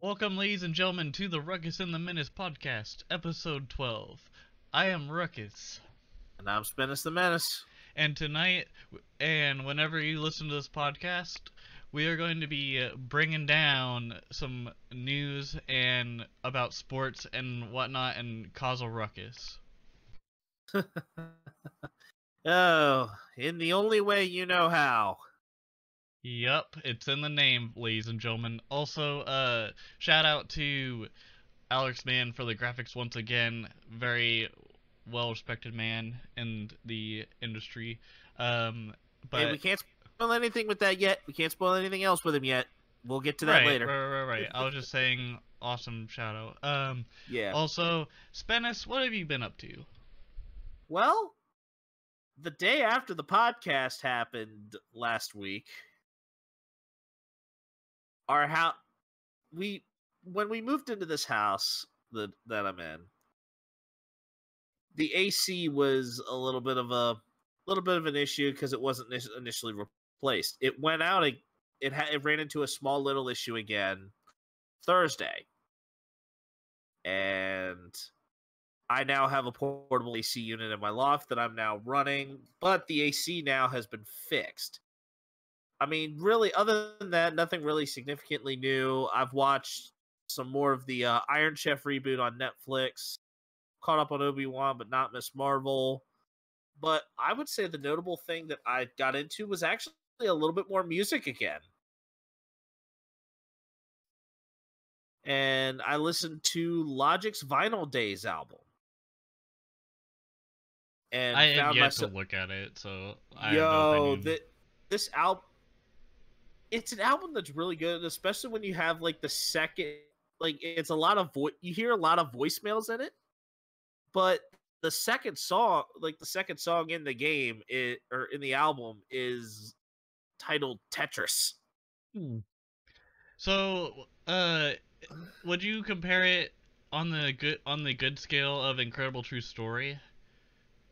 Welcome, ladies and gentlemen, to the Ruckus and The Menace podcast, episode 12. I am Ruckus, And I'm Ruckus the Menace. and tonight, and whenever you listen to this podcast, we are going to be bringing down some news and about sports and whatnot and cause a ruckus. Oh, in the only way you know how. Yup, it's in the name, ladies and gentlemen. Also, shout out to Alex Mann for the graphics once again. Very well-respected man in the industry. But Hey, we can't spoil anything with that yet. We can't spoil anything else with him yet. We'll get to that later. Right. I was just saying, awesome shout out. Yeah. Also, Spennis, what have you been up to? Well, the day after the podcast happened last week, when we moved into this house that I'm in, the AC was a little bit of an issue because it wasn't initially replaced. It went out. It ran into a small little issue again Thursday, and I now have a portable AC unit in my loft that I'm now running, but the AC now has been fixed. I mean, really, other than that, nothing really significantly new. I've watched some more of the Iron Chef reboot on Netflix, caught up on Obi-Wan, but not Miss Marvel. But I would say the notable thing that I got into was actually a little bit more music again. And I listened to Logic's Vinyl Days album. And I have found yet myself, to look at it, so I have no opinion. this album, it's an album that's really good, especially when you have like the second, like it's a lot of you hear a lot of voicemails in it, but the second song in the game, or in the album, is titled Tetris. So, would you compare it on the good scale of Incredible True Story,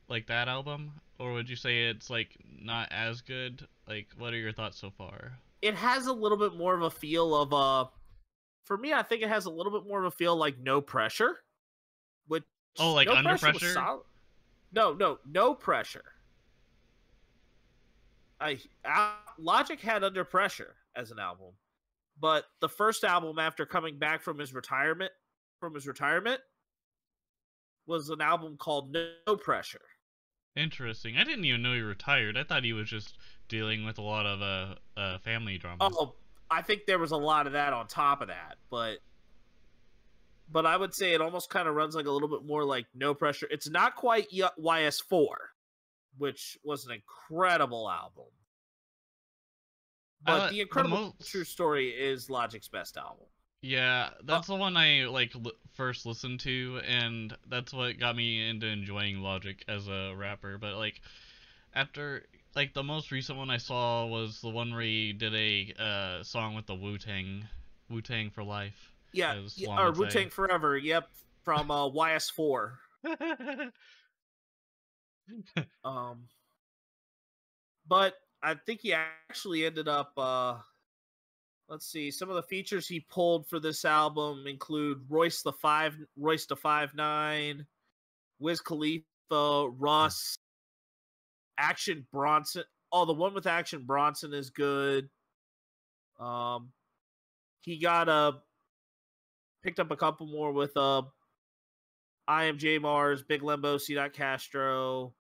like that album, or would you say it's like not as good? Like, what are your thoughts so far? It has a little bit more of a feel of for me, I think it has a little bit more of a feel like No Pressure, which Like No Under Pressure was Pressure? solid. No Pressure. Logic had Under Pressure as an album, but the first album after coming back from his retirement was an album called No Pressure. Interesting. I didn't even know he retired. I thought he was just dealing with a lot of family drama. Oh, I think there was a lot of that on top of that, but I would say it almost kind of runs like a little bit more like No Pressure. It's not quite YS4, which was an incredible album. But The Incredible True Story is Logic's best album. Yeah, that's the one I first listened to, and that's what got me into enjoying Logic as a rapper. But after the most recent one I saw was the one where he did a song with the Wu Tang for Life. Yeah, or Wu Tang Forever. Yep, from YS4. But I think he actually ended up. Let's see. Some of the features he pulled for this album include Royce the 5'9", Wiz Khalifa, Russ, Action Bronson. Oh, the one with Action Bronson is good. He got picked up a couple more with I Am J Mars, Big Lembo, C. Castro.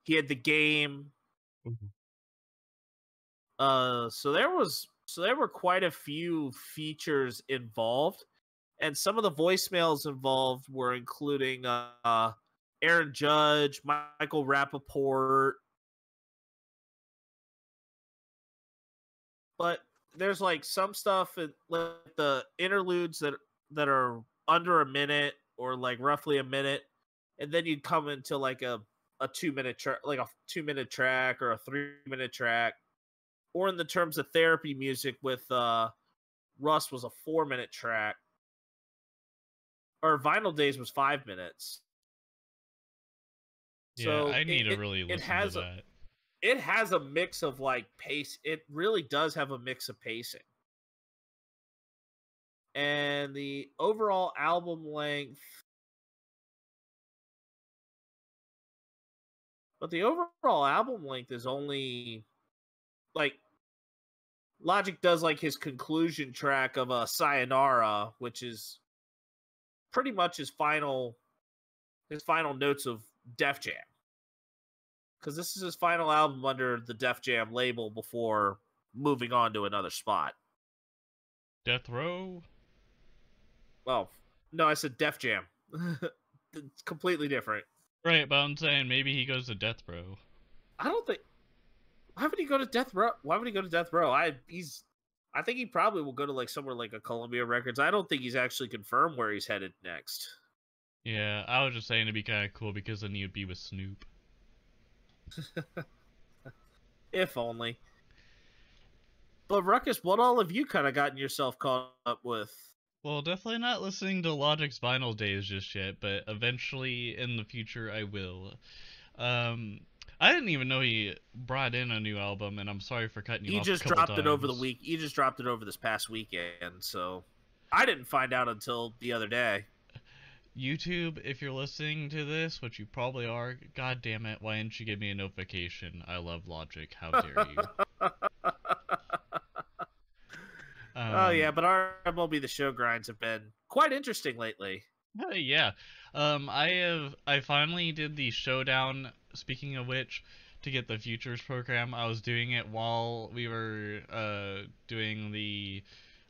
He had The Game. Mm-hmm. So there were quite a few features involved, and some of the voicemails involved were including Aaron Judge, Michael Rappaport. But there's like some stuff in like the interludes that are under a minute or like roughly a minute, and then you'd come into like a 2-minute track, like a 2-minute track or a 3-minute track. Or in the terms of therapy music with Russ was a 4-minute track. Or Vinyl Days was 5 minutes. Yeah, so I need to really listen to that. It has a mix of like pace. It really does have a mix of pacing. and the overall album length. But the overall album length is only like Logic does like his conclusion track of Sayonara, which is pretty much his final notes of Def Jam. Because this is his final album under the Def Jam label before moving on to another spot. Death Row. Well, no, I said Def Jam. It's completely different. Right, but I'm saying maybe he goes to Death Row. I don't think. Why would he go to Death Row? Why would he go to Death Row? I think he probably will go to like somewhere like a Columbia Records. I don't think he's actually confirmed where he's headed next. Yeah, I was just saying it'd be kind of cool because then he'd be with Snoop. If only. But Ruckus, what all have you kind of gotten yourself caught up with? Well, definitely not listening to Logic's Vinyl Days just yet, but eventually in the future I will. Um, I didn't even know he brought in a new album, and I'm sorry for cutting you He off a just couple dropped it over the times. week. He just dropped it over this past weekend, so I didn't find out until the other day. YouTube, if you're listening to this, which you probably are, god damn it, why didn't you give me a notification? I love Logic, how dare you. Oh yeah, Um, but our MLB The Show grinds have been quite interesting lately. yeah. I finally did the showdown, speaking of which, to get the futures program. I was doing it while we were doing the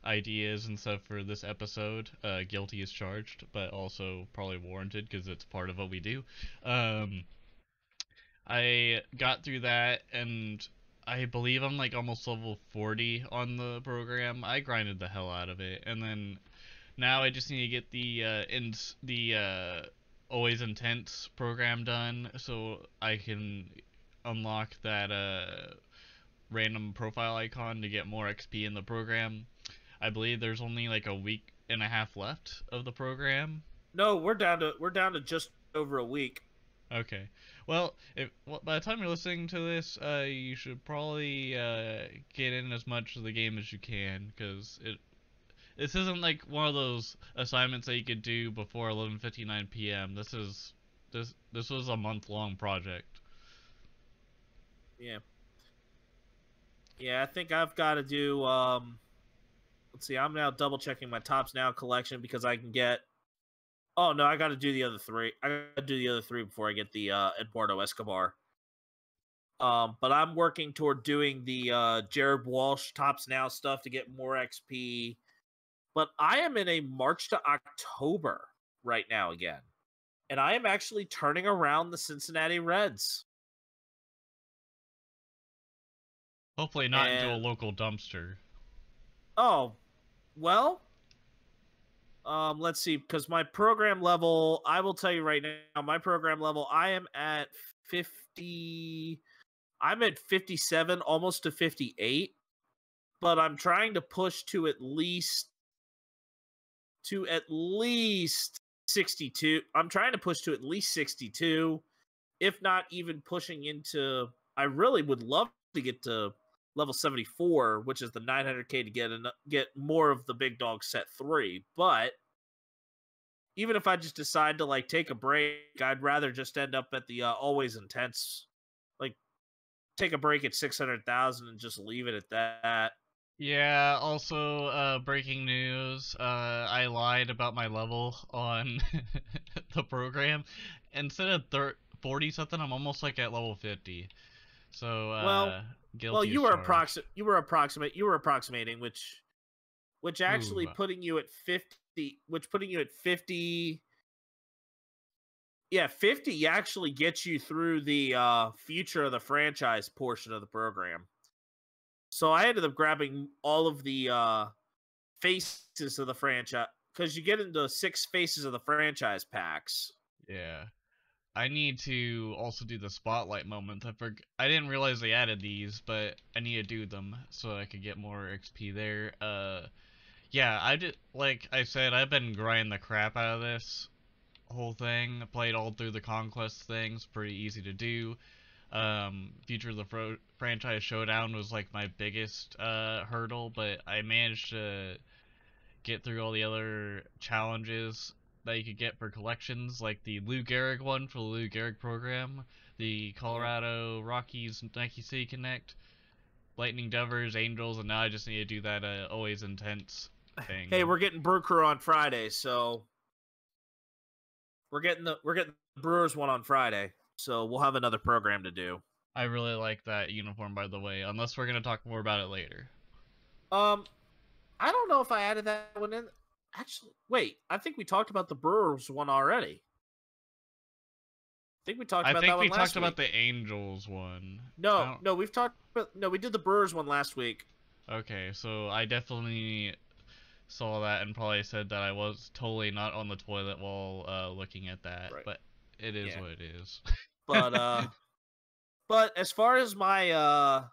ideas and stuff for this episode. Guilty as charged, but also probably warranted because it's part of what we do. Um, I got through that, and I believe I'm like almost level 40 on the program. I grinded the hell out of it, and then now I just need to get the always intense program done so I can unlock that random profile icon to get more XP in the program. I believe there's only like a week and a half left of the program. No, we're down to just over a week. Okay. Well, by the time you're listening to this, you should probably get in as much of the game as you can, because this isn't like one of those assignments that you could do before 11:59 p.m. This was a month-long project. Yeah. Yeah, I think I've got to do let's see, I'm now double checking my Tops Now collection because I can get. Oh no, I got to do the other three. I got to do the other three before I get the Eduardo Escobar. But I'm working toward doing the Jared Walsh Tops Now stuff to get more XP. But I am in a March to October right now again, and I am actually turning around the Cincinnati Reds. Hopefully not into a And local dumpster. oh, well, let's see, because my program level, I will tell you right now, my program level, I am at 50. I'm at 57, almost to 58, but I'm trying to push to at least 62. I'm trying to push to at least 62, if not even pushing into. I really would love to get to level 74, which is the 900k to get more of the big dog set 3, but even if I just decide to like take a break, I'd rather just end up at the always intense, like take a break at 600,000 and just leave it at that. Yeah, also, breaking news, I lied about my level on the program. Instead of 40 something, I'm almost like at level 50. So, Well, well, guilty as charged. you were approximating, which actually Ooh, putting you at 50, which putting you at 50. Yeah, 50 actually gets you through the future of the franchise portion of the program. So I ended up grabbing all of the faces of the franchise because you get into 6 faces of the franchise packs. yeah. I need to also do the spotlight moments. I didn't realize they added these, but I need to do them so I could get more XP there. Yeah, I did. Like I said, I've been grinding the crap out of this whole thing. I played all through the conquest things. Pretty easy to do. Future of the franchise showdown was like my biggest hurdle, but I managed to get through all the other challenges that you could get for collections, like the Lou Gehrig one for the Lou Gehrig program, the Yeah. Colorado Rockies Nike City Connect, Lightning Devers, Angels, and now I just need to do that Always Intense Hey, thing. we're getting Brew Crew on Friday, so we're getting the Brewers one on Friday, so we'll have another program to do. I really like that uniform, by the way, unless we're going to talk more about it later. Um, I don't know if I added that one in. Actually, wait, I think we talked about the Brewers one already. I think we talked I about that think one we talked last about week. the Angels one. I No, don't. no, we've talked about no, we did the Brewers one last week. Okay, so I definitely saw that and probably said that I was totally not on the toilet while looking at that, Right. but it is Yeah. what it is. But but as far as my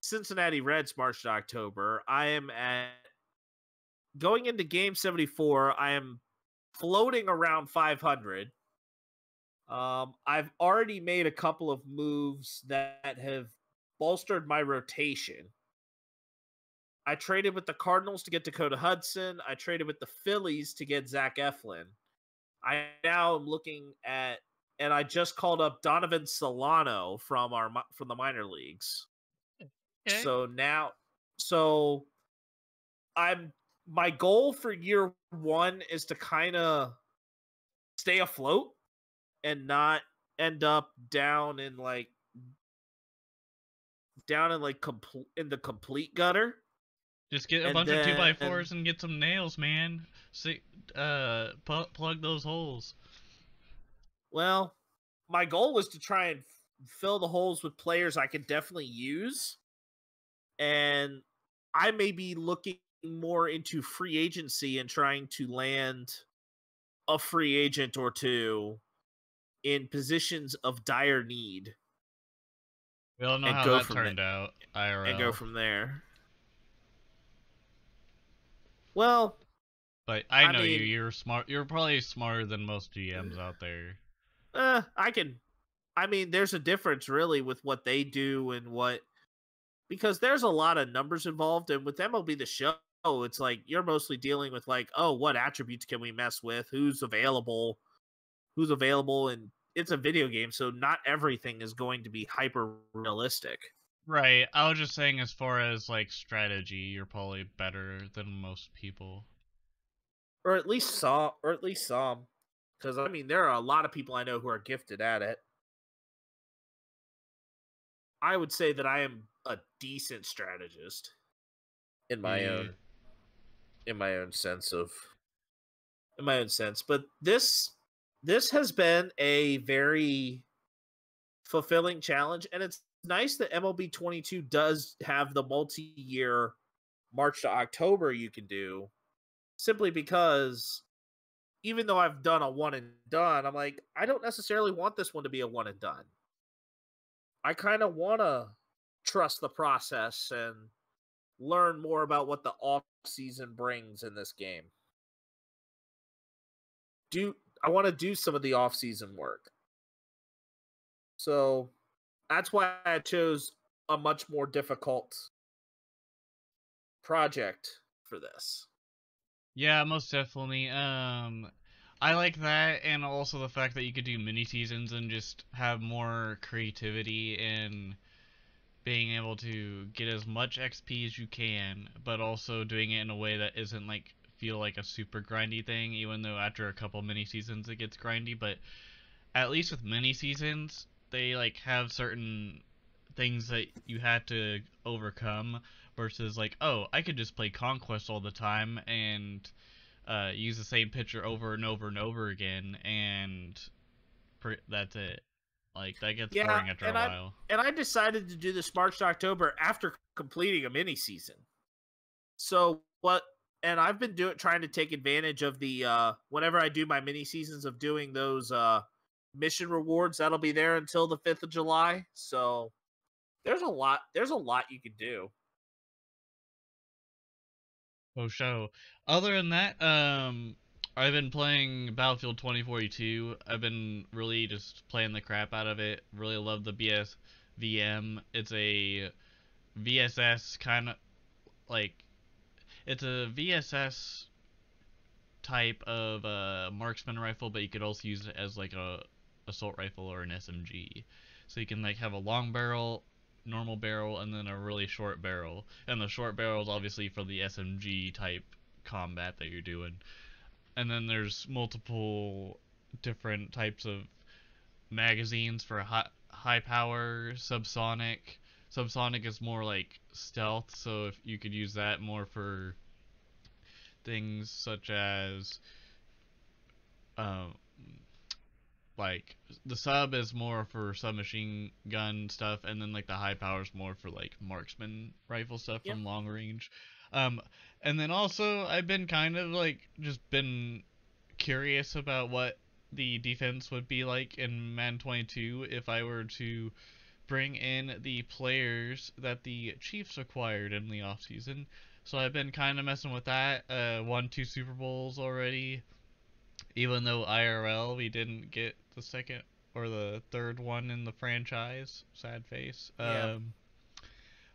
Cincinnati Reds March to October, I am at going into game 74, I am floating around 500. I've already made a couple of moves that have bolstered my rotation. I traded with the Cardinals to get Dakota Hudson. I traded with the Phillies to get Zach Eflin. I now am looking at, and I just called up Donovan Solano from the minor leagues. Okay. So now, so I'm my goal for year one is to kind of stay afloat and not end up in the complete gutter. Just get a And bunch of 2 by then 4s and get some nails, man. See, plug those holes. well, my goal was to try and fill the holes with players I could definitely use, and I may be looking more into free agency and trying to land a free agent or two in positions of dire need We all know and how go that from turned out, and go IRL. from there. Well, But I I know you. mean, You're smart. You're probably smarter than most GMs out there. I can. I mean, there's a difference really with what they do and what because there's a lot of numbers involved, and with MLB the Show, it's like you're mostly dealing with like, oh, what attributes can we mess with? Who's available, and it's a video game, so not everything is going to be hyper realistic. Right. I was just saying, as far as like strategy, you're probably better than most people. Or at least some. Because I mean, there are a lot of people I know who are gifted at it. I would say that I am a decent strategist in my Yeah. own in my own sense of in my own sense. But this has been a very fulfilling challenge, and it's nice that MLB 22 does have the multi-year March to October you can do, simply because even though I've done a one and done, I'm like, I don't necessarily want this one to be a one and done. I kind of want to trust the process and learn more about what the off season brings in this game. Do I want to do some of the off season work? So that's why I chose a much more difficult project for this. Yeah, most definitely. I like that, and also the fact that you could do mini seasons and just have more creativity in being able to get as much XP as you can, but also doing it in a way that isn't like feel like a super grindy thing. Even though after a couple mini seasons it gets grindy, but at least with mini seasons, they like have certain things that you had to overcome versus like, oh, I could just play Conquest all the time and use the same picture over and over and over again, and that's it. Like that gets Yeah, boring after a while. and I decided to do this March to October after completing a mini season. So what and I've been trying to take advantage of the whenever I do my mini seasons of doing those mission rewards that'll be there until the 5th of July. So there's a lot you can do. Oh, show. Other than that, I've been playing Battlefield 2042. I've been really just playing the crap out of it. Really love the BSVM. It's a VSS kind of like It's a VSS type of marksman rifle, but you could also use it as like a assault rifle or an SMG. So you can like have a long barrel, normal barrel, and then a really short barrel. And the short barrel is obviously for the SMG type combat that you're doing. And then there's multiple different types of magazines for high power, subsonic. Subsonic is more like stealth, so if you could use that more for things such as um, like the sub is more for submachine gun stuff, and then like the high power is more for like marksman rifle stuff Yep. from long range. Um, and then also I've been kind of like just been curious about what the defense would be like in Madden 22 if I were to bring in the players that the Chiefs acquired in the offseason. So I've been kind of messing with that. Won 2 Super Bowls already, even though IRL we didn't get the second or the third one in the franchise. Sad face. Yeah.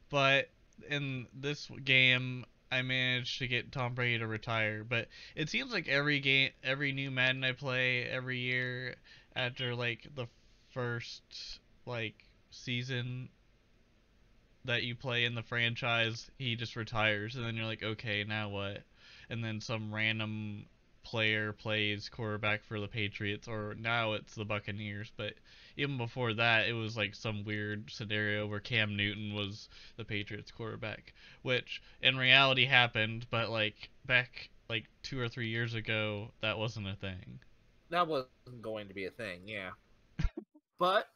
But in this game, I managed to get Tom Brady to retire. But it seems like every game, every new Madden I play every year after like the first like season that you play in the franchise, he just retires, and then you're like, okay, now what? And then some random player plays quarterback for the Patriots, or now it's the Buccaneers. But even before that, it was like some weird scenario where Cam Newton was the Patriots quarterback, which in reality happened, but like back like 2 or 3 years ago, that wasn't a thing. That wasn't going to be a thing, yeah. But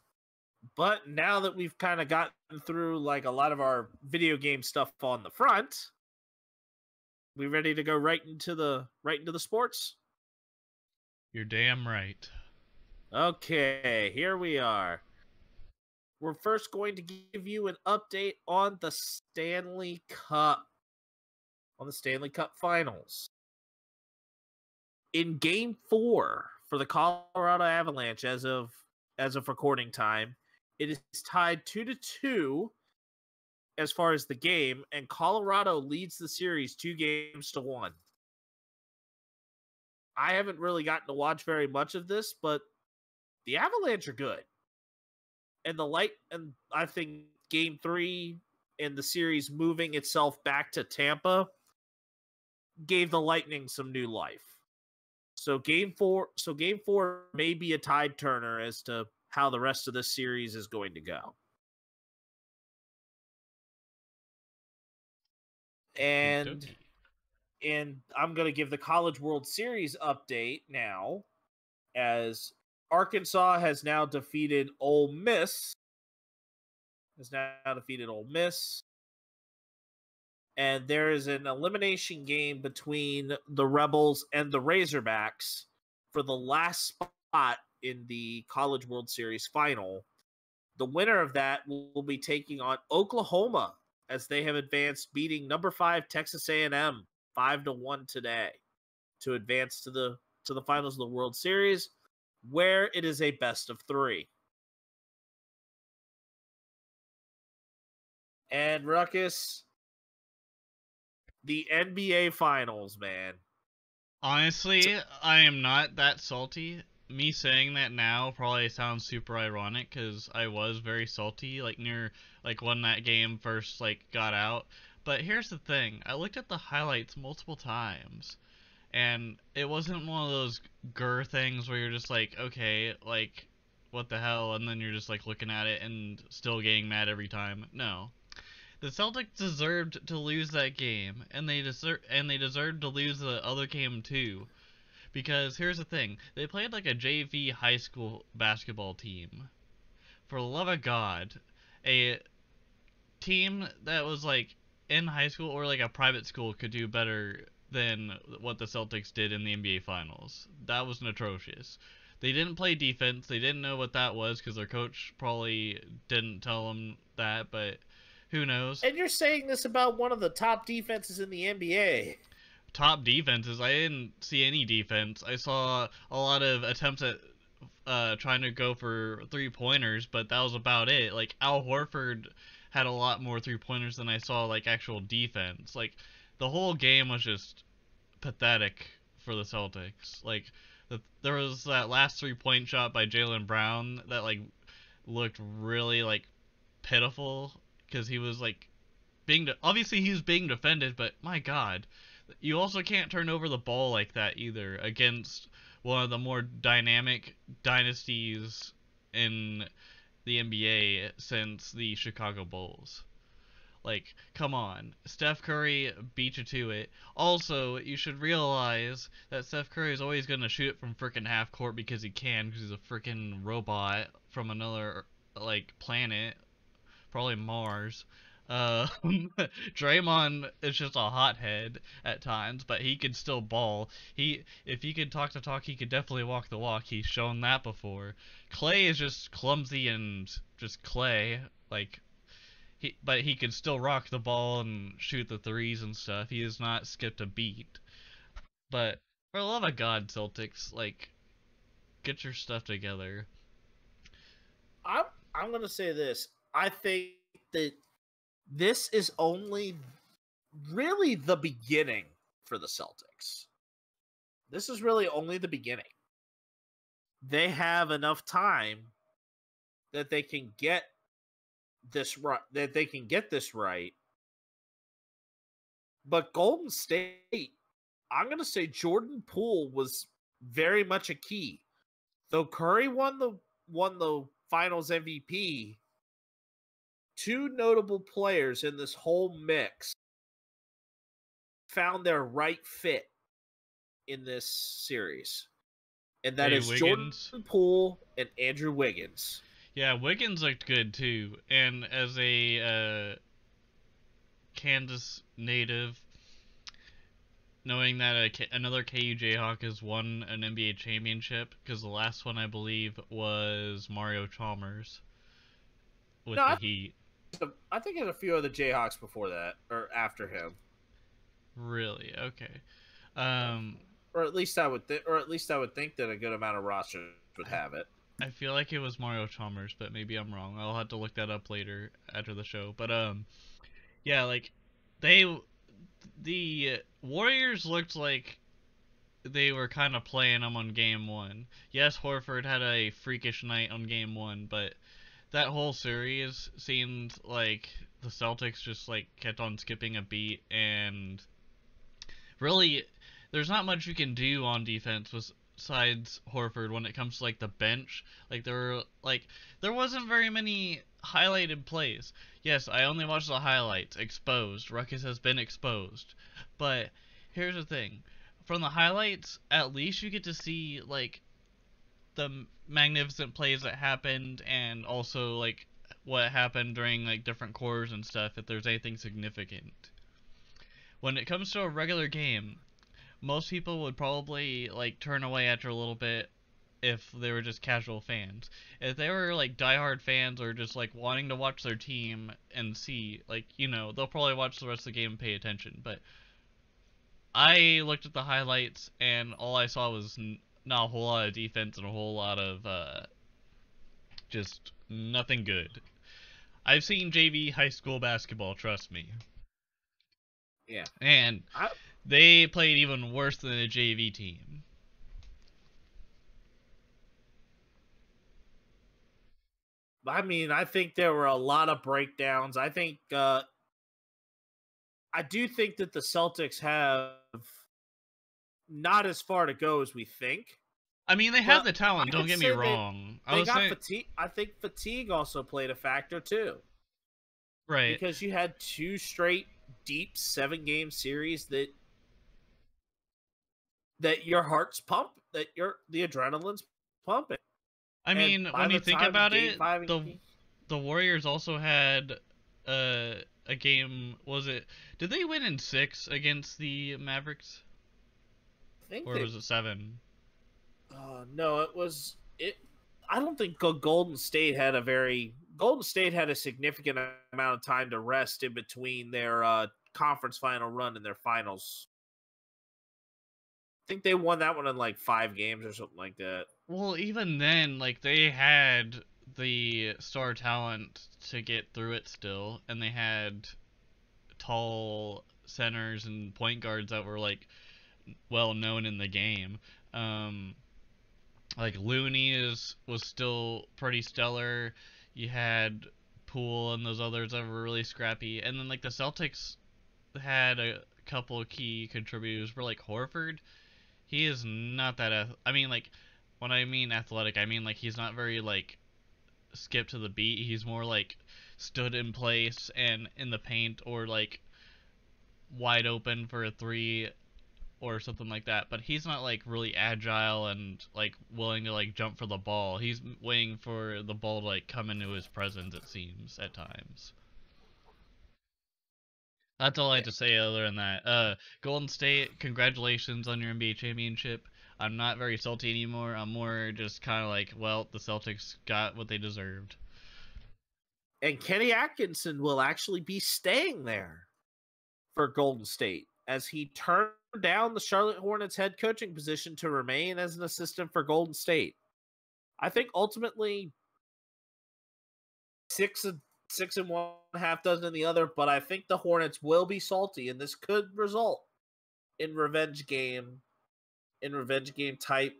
now that we've kind of gotten through like a lot of our video game stuff on the front, we ready to go right into the sports? You're damn right. Okay, here we are. We're first going to give you an update on the Stanley Cup, on the Stanley Cup Finals. In Game 4 for the Colorado Avalanche, as of recording time, it is tied 2-2 as far as the game, and Colorado leads the series 2-1. I haven't really gotten to watch very much of this, but the Avalanche are good. And and I think Game 3 and the series moving itself back to Tampa gave the Lightning some new life. So game 4 may be a tide turner as to how the rest of this series is going to go. And I'm going to give the College World Series update now, as Arkansas has now defeated Ole Miss. And there is an elimination game between the Rebels and the Razorbacks for the last spot in the College World Series final. The winner of that will be taking on Oklahoma, as they have advanced, beating number 5 Texas A&M 5-1 today to advance to the finals of the World Series, where it is a best of 3. And Ruckus, the NBA Finals, man. Honestly, I am not that salty. Me saying that now probably sounds super ironic because I was very salty like near like when that game first like got out. But here's the thing: I looked at the highlights multiple times, and it wasn't one of those grr things where you're just like, okay, like what the hell, and then you're just like looking at it and still getting mad every time. No, the Celtics deserved to lose that game, and they deserved to lose the other game too. Because here's the thing, they played like a JV high school basketball team. For the love of God, a team that was like in high school or like a private school could do better than what the Celtics did in the NBA Finals. That was atrocious. They didn't play defense. They didn't know what that was because their coach probably didn't tell them that, but who knows? And you're saying this about one of the top defenses in the NBA. Top defenses. I didn't see any defense. I saw a lot of attempts at trying to go for 3-pointers, but that was about it. Like Al Horford had a lot more 3-pointers than I saw like actual defense. Like the whole game was just pathetic for the Celtics. Like there was that last 3-point shot by Jaylen Brown that like looked really like pitiful because he was like obviously he was being defended, but my God, you also can't turn over the ball like that either against one of the more dynamic dynasties in the NBA since the Chicago Bulls. Like, come on. Steph Curry beat you to it. Also, you should realize that Steph Curry is always going to shoot it from freaking half court because he can, because he's a freaking robot from another, like, planet. Probably Mars. Draymond is just a hothead at times, but he could still ball. If he could talk the talk, he could definitely walk the walk. He's shown that before. Clay is just clumsy and just Clay. Like, but he can still rock the ball and shoot the threes and stuff. He has not skipped a beat. But for the love of God, Celtics, like, get your stuff together. I'm I'm gonna say this. I think that this is only really the beginning for the Celtics. This is really only the beginning. They have enough time that they can get this right. That they can get this right. But Golden State, I'm gonna say Jordan Poole was very much a key. Though Curry won the Finals MVP, two notable players in this whole mix found their right fit in this series, and that Hey, is Jordan Wiggins. Poole and Andrew Wiggins. Yeah, Wiggins looked good too. And as a Kansas native, knowing that another KU Jayhawk has won an NBA championship, because the last one I believe was Mario Chalmers No, with the Heat. I think there's a few other Jayhawks before that or after him, Really? Okay. Um, or at least I would, or at least I would think that a good amount of rosters would have it. I feel like it was Mario Chalmers, but maybe I'm wrong. I'll have to look that up later after the show. But yeah, like they the Warriors looked like they were kind of playing them on game one. Yes, Horford had a freakish night on game one, but that whole series seemed like the Celtics just like kept on skipping a beat, and really there's not much you can do on defense besides Horford when it comes to like the bench. There wasn't very many highlighted plays. Yes, I only watched the highlights. Exposed. Ruckus has been exposed. But here's the thing. From the highlights, at least you get to see like the magnificent plays that happened, and also like what happened during like different quarters and stuff if there's anything significant. When it comes to a regular game, most people would probably like turn away after a little bit if they were just casual fans. If they were like diehard fans or just like wanting to watch their team and see, like, they'll probably watch the rest of the game and pay attention. But I looked at the highlights and all I saw was not a whole lot of defense and a whole lot of just nothing good. I've seen JV high school basketball, trust me. Yeah, And I, they played even worse than a JV team. I mean, I think there were a lot of breakdowns. I do think that the Celtics have not as far to go as we think. I mean, they have But the talent, I don't could get me say wrong. I they was got saying, fatigue. I think fatigue also played a factor too, right. because you had two straight deep 7-game series that your heart's pump, that the adrenaline's pumping. I And mean, by when you the think time about game it, five, the Warriors also had a game. Was it? Did they win in 6 against the Mavericks, I think or they. was it 7? No, it was it. I don't think Golden State had a very. Golden State had a significant amount of time to rest in between their conference final run and their finals. I think they won that one in like 5 games or something like that. Well, even then, like they had the star talent to get through it still, and they had tall centers and point guards that were like well known in the game. Um, like Looney was still pretty stellar. You had Poole and those others that were really scrappy, and then like the Celtics had a couple of key contributors. For like Horford, he is not that. I mean, like when I mean athletic, I mean like he's not very like skip to the beat. He's more like stood in place and in the paint or like wide open for a three or something like that. But he's not like really agile and like willing to like jump for the ball. He's waiting for the ball to like come into his presence. It seems at times. That's all I have to say other than that. Golden State, congratulations on your NBA championship. I'm not very salty anymore. I'm more just kind of like, well, the Celtics got what they deserved. And Kenny Atkinson will actually be staying there for Golden State as he turned down the Charlotte Hornets head coaching position to remain as an assistant for Golden State. I think ultimately six and one, half dozen in the other, but I think the Hornets will be salty, and this could result in revenge game type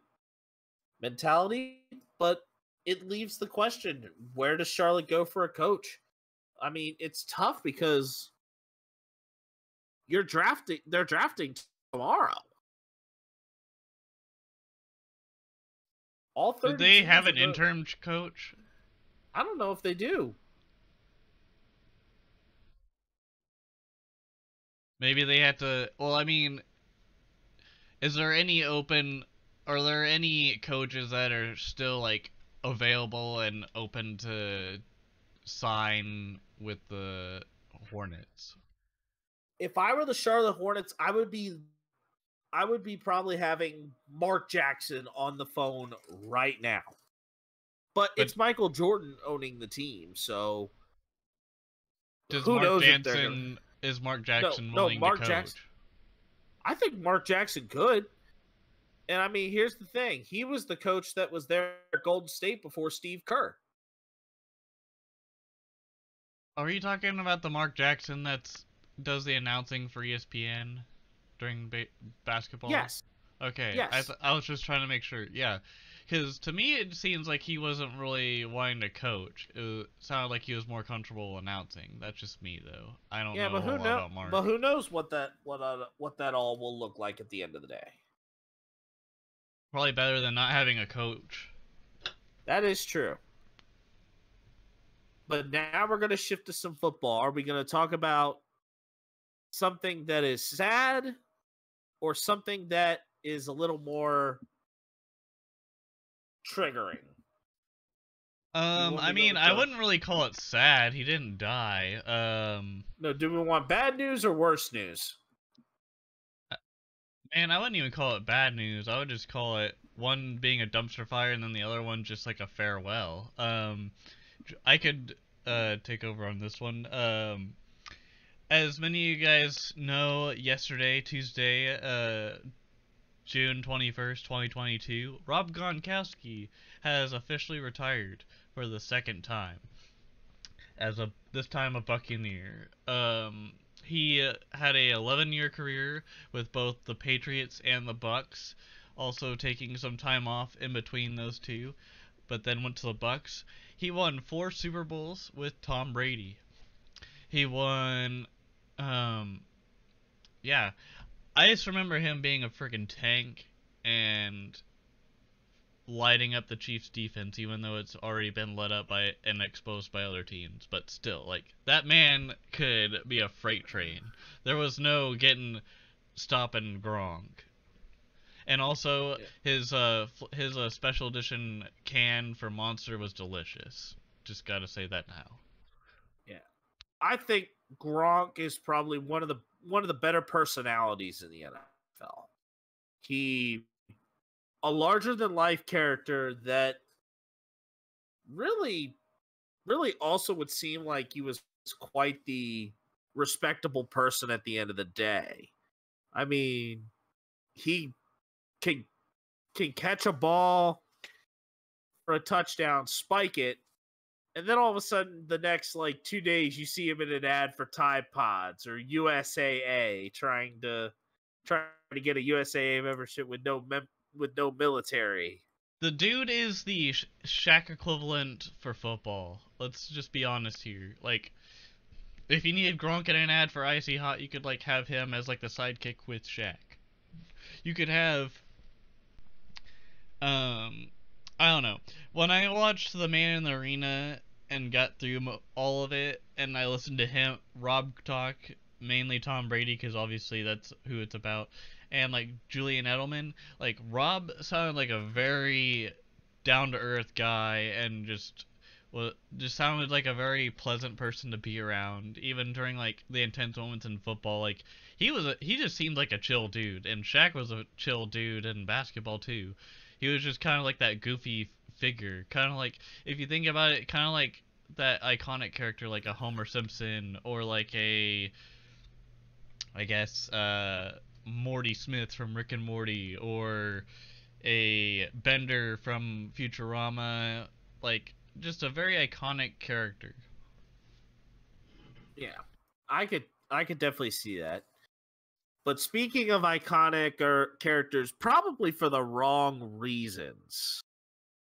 mentality. But it leaves the question: where does Charlotte go for a coach? I mean, it's tough because they're drafting tomorrow. All Did 30 they teams have are an interim coach? I don't know if they do. Maybe they had to. Well, I mean, is there any open? Are there any coaches that are still like available and open to sign with the Hornets? If I were the Charlotte Hornets, I would be probably having Mark Jackson on the phone right now. But But it's Michael Jordan owning the team, so does who Mark knows if they're gonna. Jackson is Mark No, Jackson no, willing to Mark Jackson. coach? I think Mark Jackson could. And I mean, here's the thing: he was the coach that was there at Golden State before Steve Kerr. Are you talking about the Mark Jackson that's does the announcing for ESPN during basketball? Yes, Okay, yes, I was just trying to make sure. Yeah, because to me it seems like he wasn't really wanting to coach. It sounded like he was more comfortable announcing. That's just me though. I don't yeah, know but a whole who lot know? about Mark. But who knows what that all will look like at the end of the day? Probably better than not having a coach. That is true. But now we're going to shift to some football. Are we going to talk about something that is sad or something that is a little more triggering? You want I me to go mean, with I the wouldn't really call it sad. He didn't die. No, do we want bad news or worse news? Man, I wouldn't even call it bad news. I would just call it one being a dumpster fire and then the other one just like a farewell. I could take over on this one. As many of you guys know, yesterday, Tuesday, June 21st, 2022, Rob Gronkowski has officially retired for the second time as a this time a Buccaneer. He had a 11-year career with both the Patriots and the Bucks, also taking some time off in between those two, but then went to the Bucks. He won 4 Super Bowls with Tom Brady. He won, um, yeah. I just remember him being a freaking tank and lighting up the Chiefs defense even though it's already been lit up by and exposed by other teams. But still, like that man could be a freight train. There was no getting stopping Gronk. And also Yeah. his special edition can for Monster was delicious. Just got to say that now. Yeah. I think Gronk is probably one of the better personalities in the NFL. He a larger than life character that really also would seem like he was quite the respectable person at the end of the day. I mean, he can catch a ball for a touchdown, spike it, And then all of a sudden, the next like 2 days, you see him in an ad for Tide Pods or USAA, trying to get a USAA membership with no military. The dude is the Shaq equivalent for football. Let's just be honest here. Like, if you needed Gronk in an ad for Icy Hot, you could like have him as like the sidekick with Shaq. You could have, um, I don't know. When I watched The Man in the Arena and got through all of it, and I listened to Rob talk, mainly Tom Brady, because obviously that's who it's about, and like Julian Edelman, like Rob sounded like a very down to earth guy, and just sounded like a very pleasant person to be around, even during like the intense moments in football. Like he just seemed like a chill dude, and Shaq was a chill dude in basketball too. He was just kind of like that goofy figure, kind of like, if you think about it, kind of like that iconic character like a Homer Simpson, or like a, I guess, Morty Smith from Rick and Morty, or a Bender from Futurama, like just a very iconic character. Yeah, I could definitely see that. But speaking of iconic or characters, probably for the wrong reasons,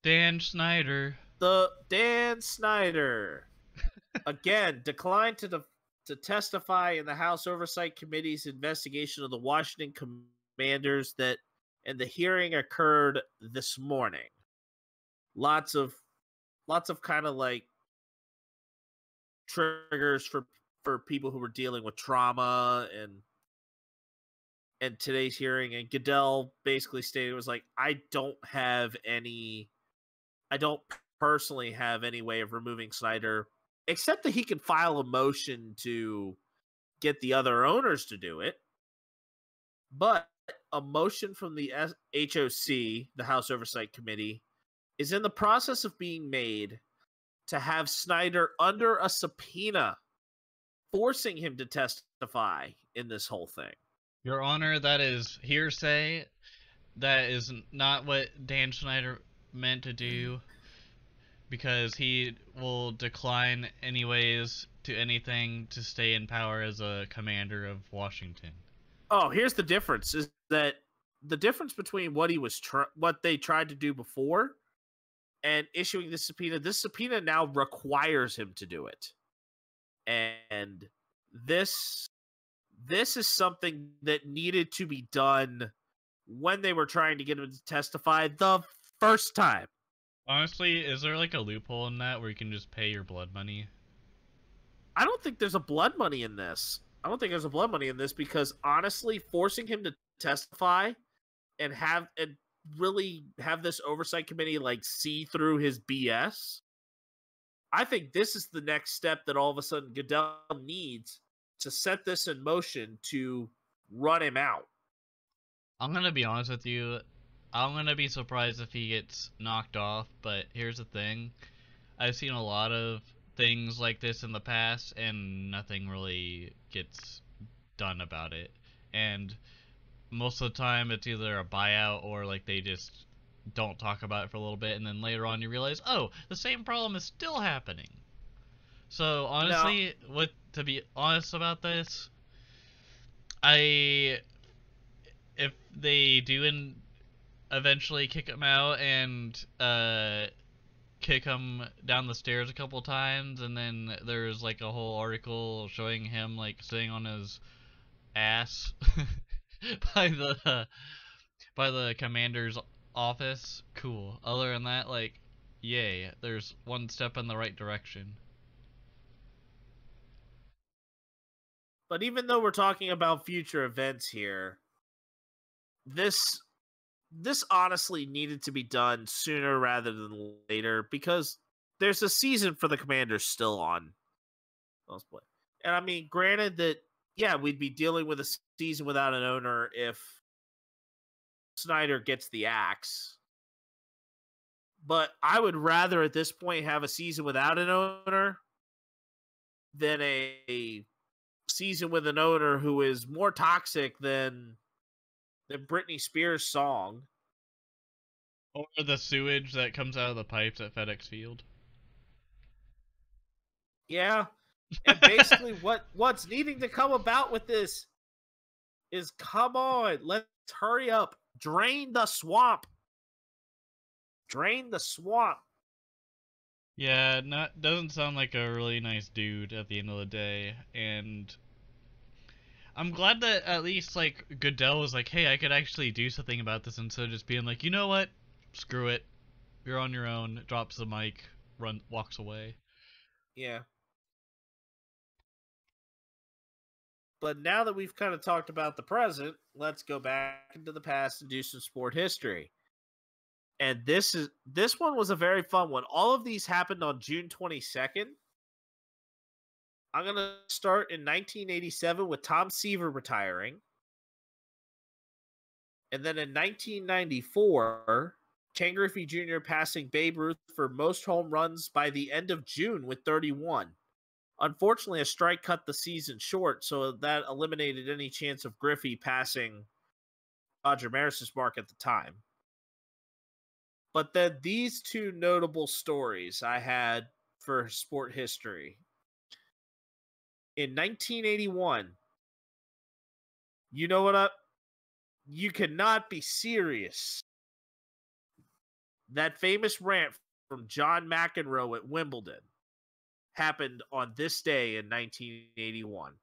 Dan Snyder. the Dan Snyder again declined to testify in the House Oversight Committee's investigation of the Washington Commanders, and the hearing occurred this morning. Lots of kind of like triggers for people who were dealing with trauma, and today's hearing, and Goodell basically stated, it was like, I don't personally have any way of removing Snyder, except that he could file a motion to get the other owners to do it. But a motion from the HOC, the House Oversight Committee, is in the process of being made to have Snyder under a subpoena, forcing him to testify in this whole thing. Your Honor, that is hearsay. That is not what Dan Schneider meant to do, because he will decline anyways to anything to stay in power as a commander of Washington. Oh, here's the difference: is that the difference between what they tried to do before and issuing this subpoena. This subpoena now requires him to do it, and this is something that needed to be done when they were trying to get him to testify the first time. Honestly, is there like a loophole in that where you can just pay your blood money? I don't think there's a blood money in this. Because honestly, forcing him to testify and really have this oversight committee like see through his BS, I think this is the next step that all of a sudden Goodell needs to set this in motion to run him out. I'm gonna be honest with you. I'm gonna be surprised if he gets knocked off, but here's the thing. I've seen a lot of things like this in the past, and nothing really gets done about it. And most of the time, it's either a buyout or like they just don't talk about it for a little bit, and then later on you realize, oh, the same problem is still happening. So honestly, to be honest about this, I if they do eventually kick him out and kick him down the stairs a couple times, and then there's like a whole article showing him like sitting on his ass by the commander's office. Cool. Other than that, like, yay, there's one step in the right direction. But even though we're talking about future events here, this honestly needed to be done sooner rather than later, because there's a season for the Commanders still on. And I mean, granted that, yeah, we'd be dealing with a season without an owner if Snyder gets the axe. But I would rather at this point have a season without an owner than a season with an owner who is more toxic than Britney Spears' song. Or the sewage that comes out of the pipes at FedEx Field. Yeah. And basically what's needing to come about with this is, come on, let's hurry up. Drain the swamp. Drain the swamp. Yeah, not doesn't sound like a really nice dude at the end of the day, and I'm glad that at least like Goodell was like, "Hey, I could actually do something about this," instead of just being like, "You know what? Screw it. You're on your own." Drops the mic, walks away. Yeah. But now that we've kind of talked about the present, let's go back into the past and do some sport history. And this one was a very fun one. All of these happened on June 22nd. I'm going to start in 1987 with Tom Seaver retiring. And then in 1994, Ken Griffey Jr. passing Babe Ruth for most home runs by the end of June with 31. Unfortunately, a strike cut the season short, so that eliminated any chance of Griffey passing Roger Maris's mark at the time. But then these two notable stories I had for sport history. In 1981, you know what up? You cannot be serious. That famous rant from John McEnroe at Wimbledon happened on this day in 1981.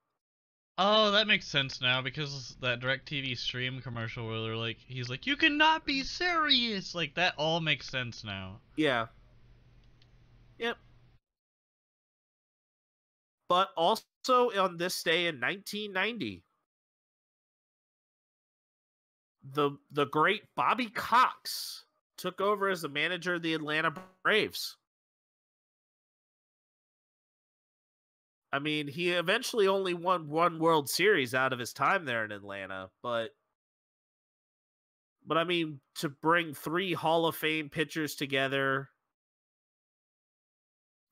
Oh, that makes sense now because that DirecTV stream commercial where they're like, he's like, "You cannot be serious." Like that all makes sense now. Yeah. Yep. But also on this day in 1990, the great Bobby Cox took over as the manager of the Atlanta Braves. I mean, he eventually only won one World Series out of his time there in Atlanta, but I mean, to bring three Hall of Fame pitchers together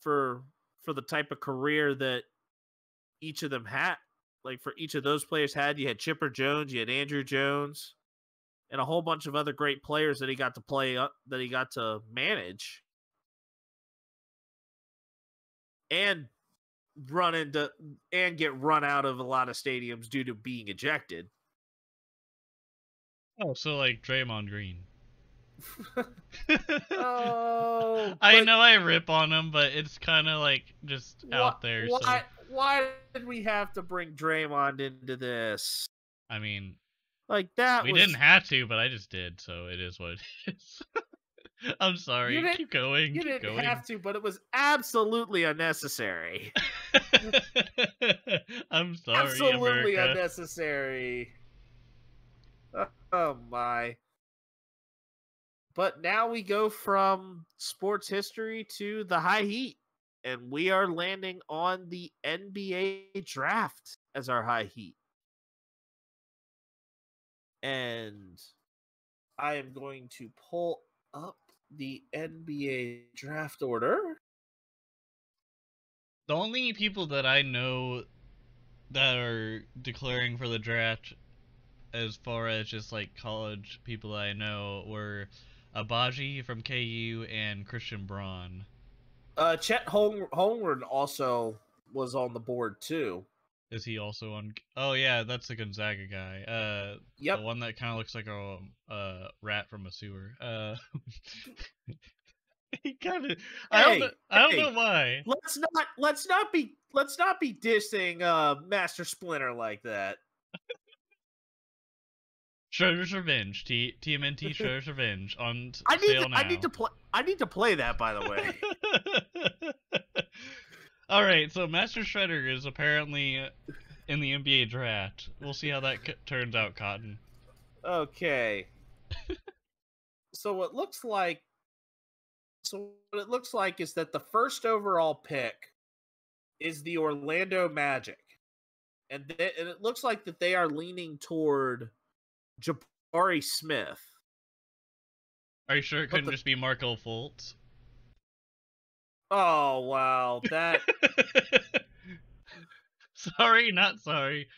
for the type of career that each of them had, like for each of those players had, you had Chipper Jones, you had Andrew Jones, and a whole bunch of other great players that he got to play that he got to manage and run into and get run out of a lot of stadiums due to being ejected. Oh, so like Draymond Green. Oh, I but know I rip on him, but it's kind of like just out there. So why did we have to bring Draymond into this? I mean, Like that we was didn't have to, but I just did. So it is what it is. I'm you sorry. didn't Keep going. you Keep didn't going. have to, but it was absolutely unnecessary. I'm sorry, Absolutely America. unnecessary. Oh my. But now we go from sports history to the high heat. And we are landing on the NBA draft as our high heat. And I am going to pull up the NBA draft order. The only people that I know that are declaring for the draft, as far as just like college people that I know, were Abaji from KU and Christian Braun. Chet Holmgren also was on the board too. Is he also on? Oh yeah, that's the Gonzaga guy. The Yep. one that kind of looks like a rat from a sewer. He kind of. I don't know. Hey, I don't know hey, why. let's not be dissing Master Splinter like that. Schroeder's Revenge. TMNT Schroeder's Revenge on I sale now. need to play that, by the way. All right, so Master Shredder is apparently in the NBA draft. We'll see how that turns out, Cotton. Okay. So what it looks like is that the first overall pick is the Orlando Magic. And it looks like that they are leaning toward Jabari Smith. Are you sure it couldn't just be Markel Fultz? Oh wow, that Sorry, not sorry.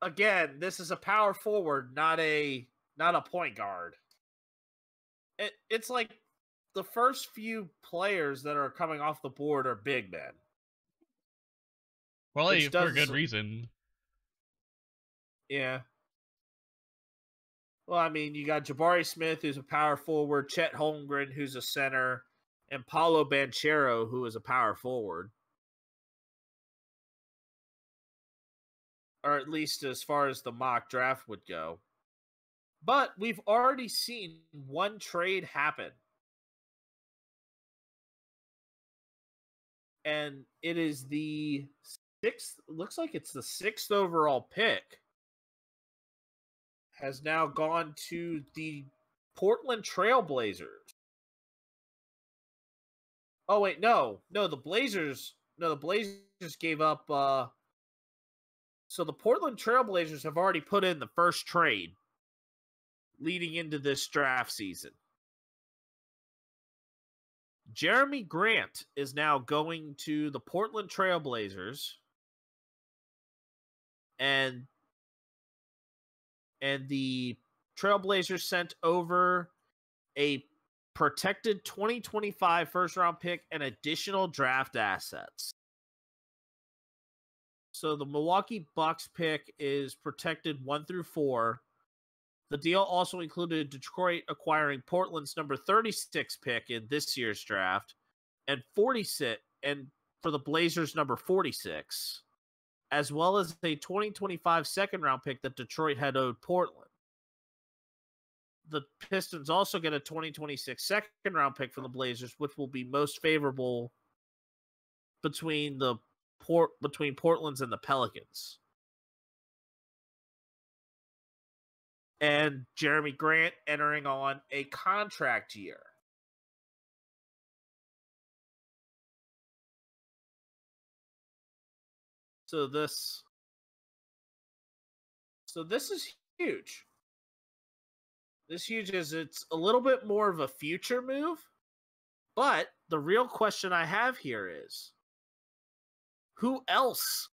Again, this is a power forward, not a point guard. It's like the first few players that are coming off the board are big men. Probably for good reason. Yeah. Well, I mean, you got Jabari Smith, who's a power forward, Chet Holmgren, who's a center, and Paulo Banchero, who is a power forward. Or at least as far as the mock draft would go. But we've already seen one trade happen. And it is the sixth, looks like it's the 6th overall pick, has now gone to the Portland Trailblazers. Oh, wait, no, the Blazers gave up, so the Portland Trailblazers have already put in the first trade leading into this draft season. Jeremy Grant is now going to the Portland Trailblazers, and the Trailblazers sent over a protected 2025 first-round pick and additional draft assets. So the Milwaukee Bucks pick is protected 1 through 4. The deal also included Detroit acquiring Portland's number 36 pick in this year's draft, and 46, and for the Blazers number 46, as well as a 2025 second-round pick that Detroit had owed Portland. The Pistons also get a 2026 second-round pick from the Blazers, which will be most favorable between Portland's and the Pelicans. And Jeremy Grant entering on a contract year. So this is huge. This huge is it's a little bit more of a future move, but the real question I have here is, who else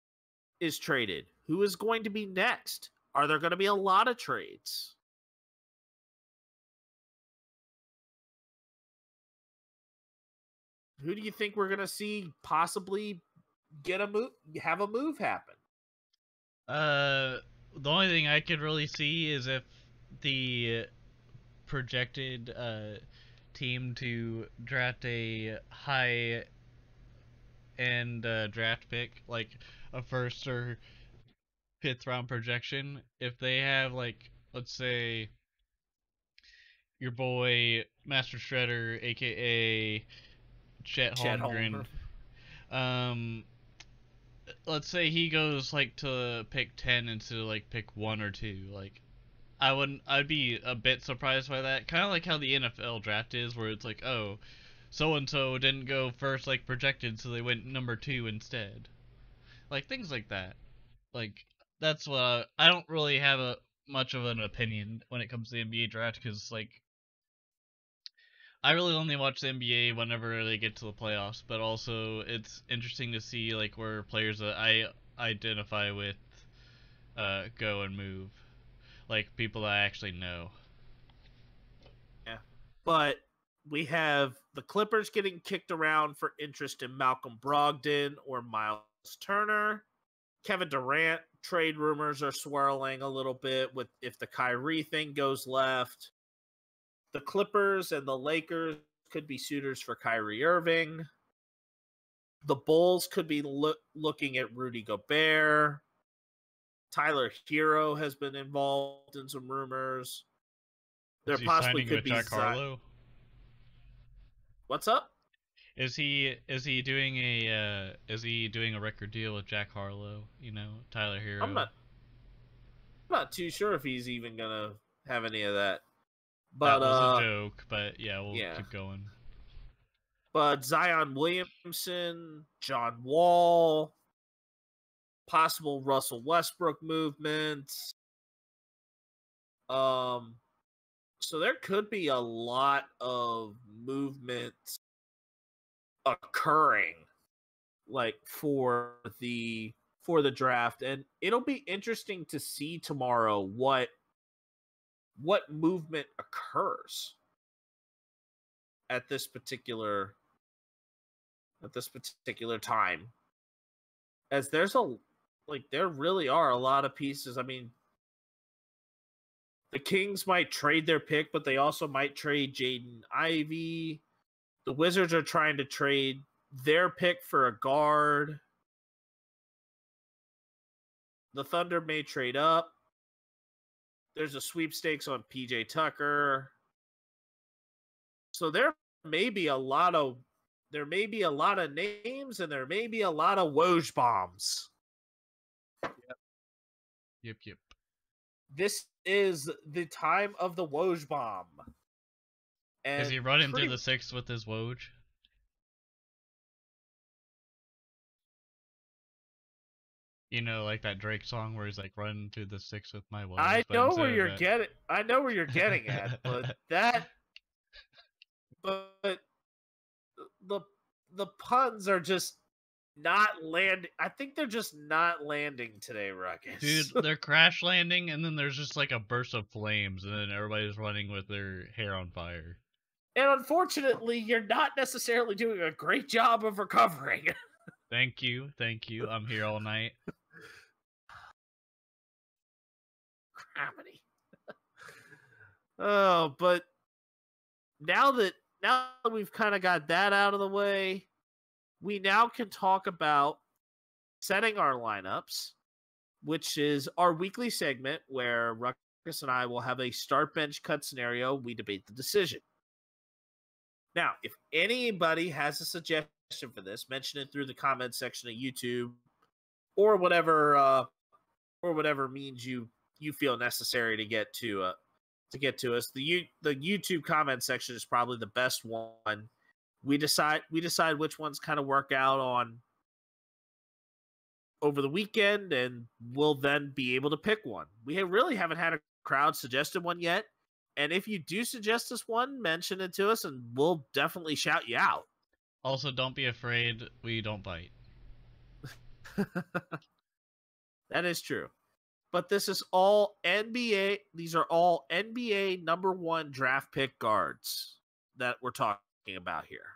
is traded? Who is going to be next? Are there going to be a lot of trades? Who do you think we're going to see possibly have a move happen? The only thing I could really see is if the projected team to draft a high end draft pick, like a first or fifth round projection, if they have, like, let's say your boy Master Shredder, aka Chet Holmgren, let's say he goes like to pick 10 instead of like pick 1 or 2, like I'd be a bit surprised by that. Kind of like how the NFL draft is, where it's like, oh, so and so didn't go first like projected, so they went number 2 instead. Like things like that. Like that's what I don't really have a much of an opinion when it comes to the NBA draft, because like I really only watch the NBA whenever they get to the playoffs, but also it's interesting to see like where players that I identify with go and move. Like people that I actually know. Yeah. But we have the Clippers getting kicked around for interest in Malcolm Brogdon or Miles Turner. Kevin Durant trade rumors are swirling a little bit with if the Kyrie thing goes left. The Clippers and the Lakers could be suitors for Kyrie Irving. The Bulls could be looking at Rudy Gobert. Tyler Hero has been involved in some rumors. There Is he possibly signing could with be Jack Harlow? What's up? Is he doing a record deal with Jack Harlow? You know, Tyler Hero. I'm not too sure if he's even gonna have any of that. But that was a joke. But yeah, we'll keep going. But Zion Williamson, John Wall, possible Russell Westbrook movements. So there could be a lot of movement occurring, like for the draft, and it'll be interesting to see tomorrow what movement occurs. at this particular time, as there really are a lot of pieces. I mean, the Kings might trade their pick, but they also might trade Jaden Ivey. The Wizards are trying to trade their pick for a guard. The Thunder may trade up. There's a sweepstakes on PJ Tucker. So there may be a lot of names, and there may be a lot of Woj bombs. Yep. This is the time of the Woj bomb. Is he running through the six with his Woj? You know, like that Drake song where he's like running through the six with my Woj. I know where you're getting at, but the puns are just not landing. I think they're just not landing today, Ruckus. Dude, they're crash landing, and then there's just like a burst of flames, and then everybody's running with their hair on fire. And unfortunately, you're not necessarily doing a great job of recovering. Thank you. I'm here all night. Gravity. Oh, but now that we've kind of got that out of the way, we now can talk about setting our lineups, which is our weekly segment where Ruckus and I will have a start bench cut scenario. We debate the decision. Now, if anybody has a suggestion for this, mention it through the comment section of YouTube or whatever means you feel necessary to get to us. The YouTube comment section is probably the best one. We decide which ones kind of work out on over the weekend, and we'll then be able to pick one. We really haven't had a crowd suggested one yet. And if you do suggest us one, mention it to us, and we'll definitely shout you out. Also, don't be afraid. We don't bite. That is true. But this is all NBA. These are all NBA number 1 draft pick guards that we're talking about here.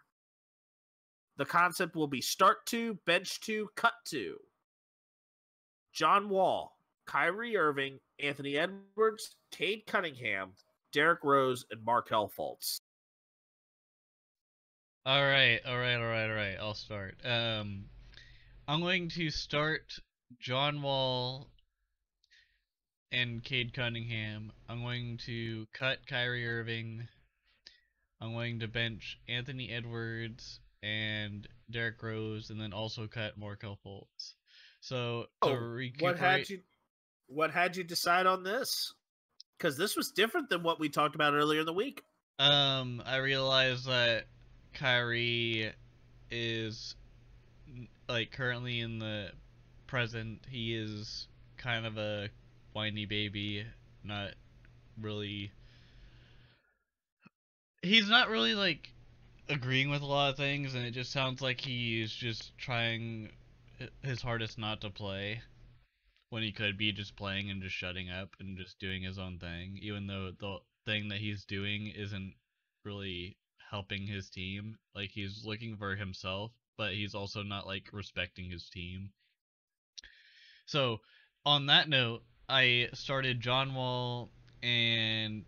The concept will be start 2, bench 2, cut 2. John Wall, Kyrie Irving, Anthony Edwards, Cade Cunningham, Derrick Rose, and Markelle Fultz. All right. I'll start. I'm going to start John Wall and Cade Cunningham. I'm going to cut Kyrie Irving. I'm going to bench Anthony Edwards and Derrick Rose, and then also cut Markelle Fultz. So to recuperate, what had you decide on this? Because this was different than what we talked about earlier in the week. I realized that Kyrie is like currently in the present. He is kind of a whiny baby, not really. He's not really like agreeing with a lot of things, and it just sounds like he's just trying his hardest not to play when he could be just playing and just shutting up and just doing his own thing, even though the thing that he's doing isn't really helping his team. Like, he's looking for himself, but he's also not like respecting his team. So on that note, I started John Wall and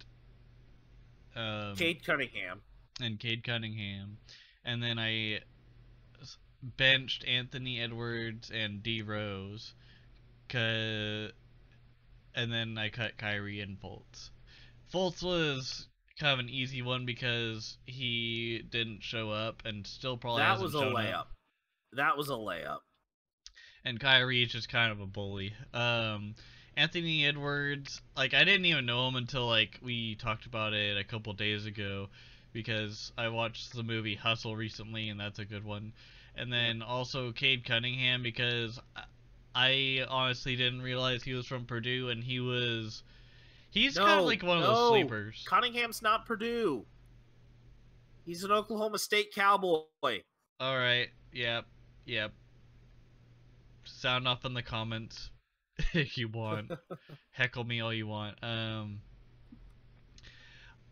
Cade Cunningham, and then I benched Anthony Edwards and D Rose, and then I cut Kyrie and Fultz. Fultz was kind of an easy one because he didn't show up and still probably hasn't shown up. That was a layup. And Kyrie is just kind of a bully. Anthony Edwards, like, I didn't even know him until like we talked about it a couple days ago, because I watched the movie Hustle recently, and that's a good one. And then also Cade Cunningham, because I honestly didn't realize he was from Purdue, and he's kind of like one of those sleepers. Cunningham's not Purdue. He's an Oklahoma State Cowboy. All right. Yep. Sound off in the comments if you want. Heckle me all you want. I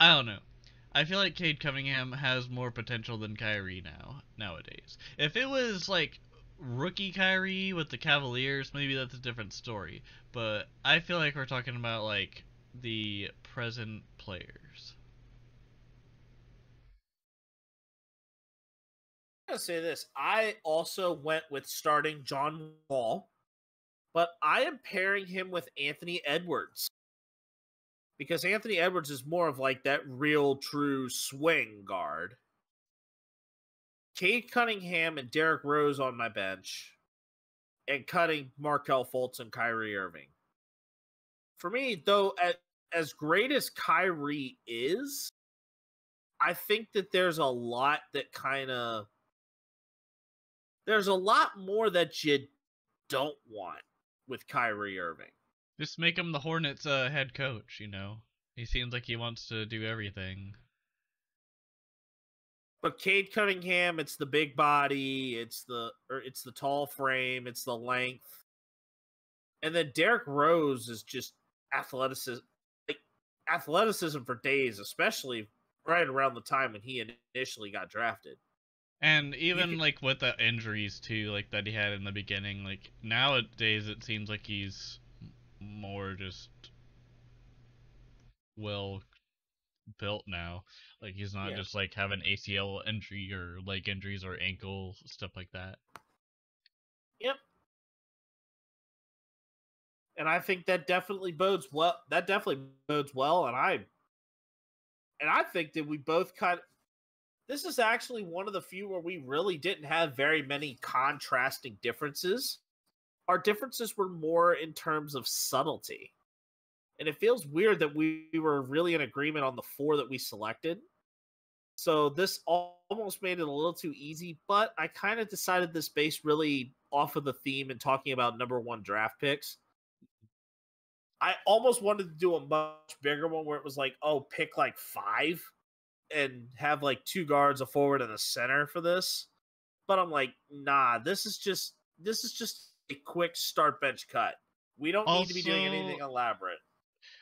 don't know. I feel like Cade Cunningham has more potential than Kyrie nowadays. If it was like rookie Kyrie with the Cavaliers, maybe that's a different story. But I feel like we're talking about like the present players. I'm gonna say this. I also went with starting John Wall, but I am pairing him with Anthony Edwards because Anthony Edwards is more of like that real true swing guard. Cade Cunningham and Derrick Rose on my bench, and cutting Markelle Fultz and Kyrie Irving. For me, though, as great as Kyrie is, I think that there's a lot that there's a lot more that you don't want with Kyrie Irving. Just make him the Hornets' head coach. He seems like he wants to do everything. But Cade Cunningham, it's the big body, it's the tall frame, it's the length. And then Derrick Rose is just athleticism like athleticism for days, especially right around the time when he initially got drafted. And You even could, like with the injuries too, like that he had in the beginning, like nowadays it seems like he's more just well built now. Like he's not yeah. just like having ACL injury or leg injuries or ankle stuff like that. Yep. And I think that definitely bodes well. That definitely bodes well, and I think that we both kind of this is actually one of the few where we really didn't have very many contrasting differences. Our differences were more in terms of subtlety. And it feels weird that we were really in agreement on the four that we selected. So this almost made it a little too easy, but I kind of decided this based really off of the theme and talking about number one draft picks. I almost wanted to do a much bigger one where it was like, oh, pick like five and have like two guards, a forward, and a center for this. But I'm like, nah, this is just a quick start bench cut. We don't need to be doing anything Also, elaborate.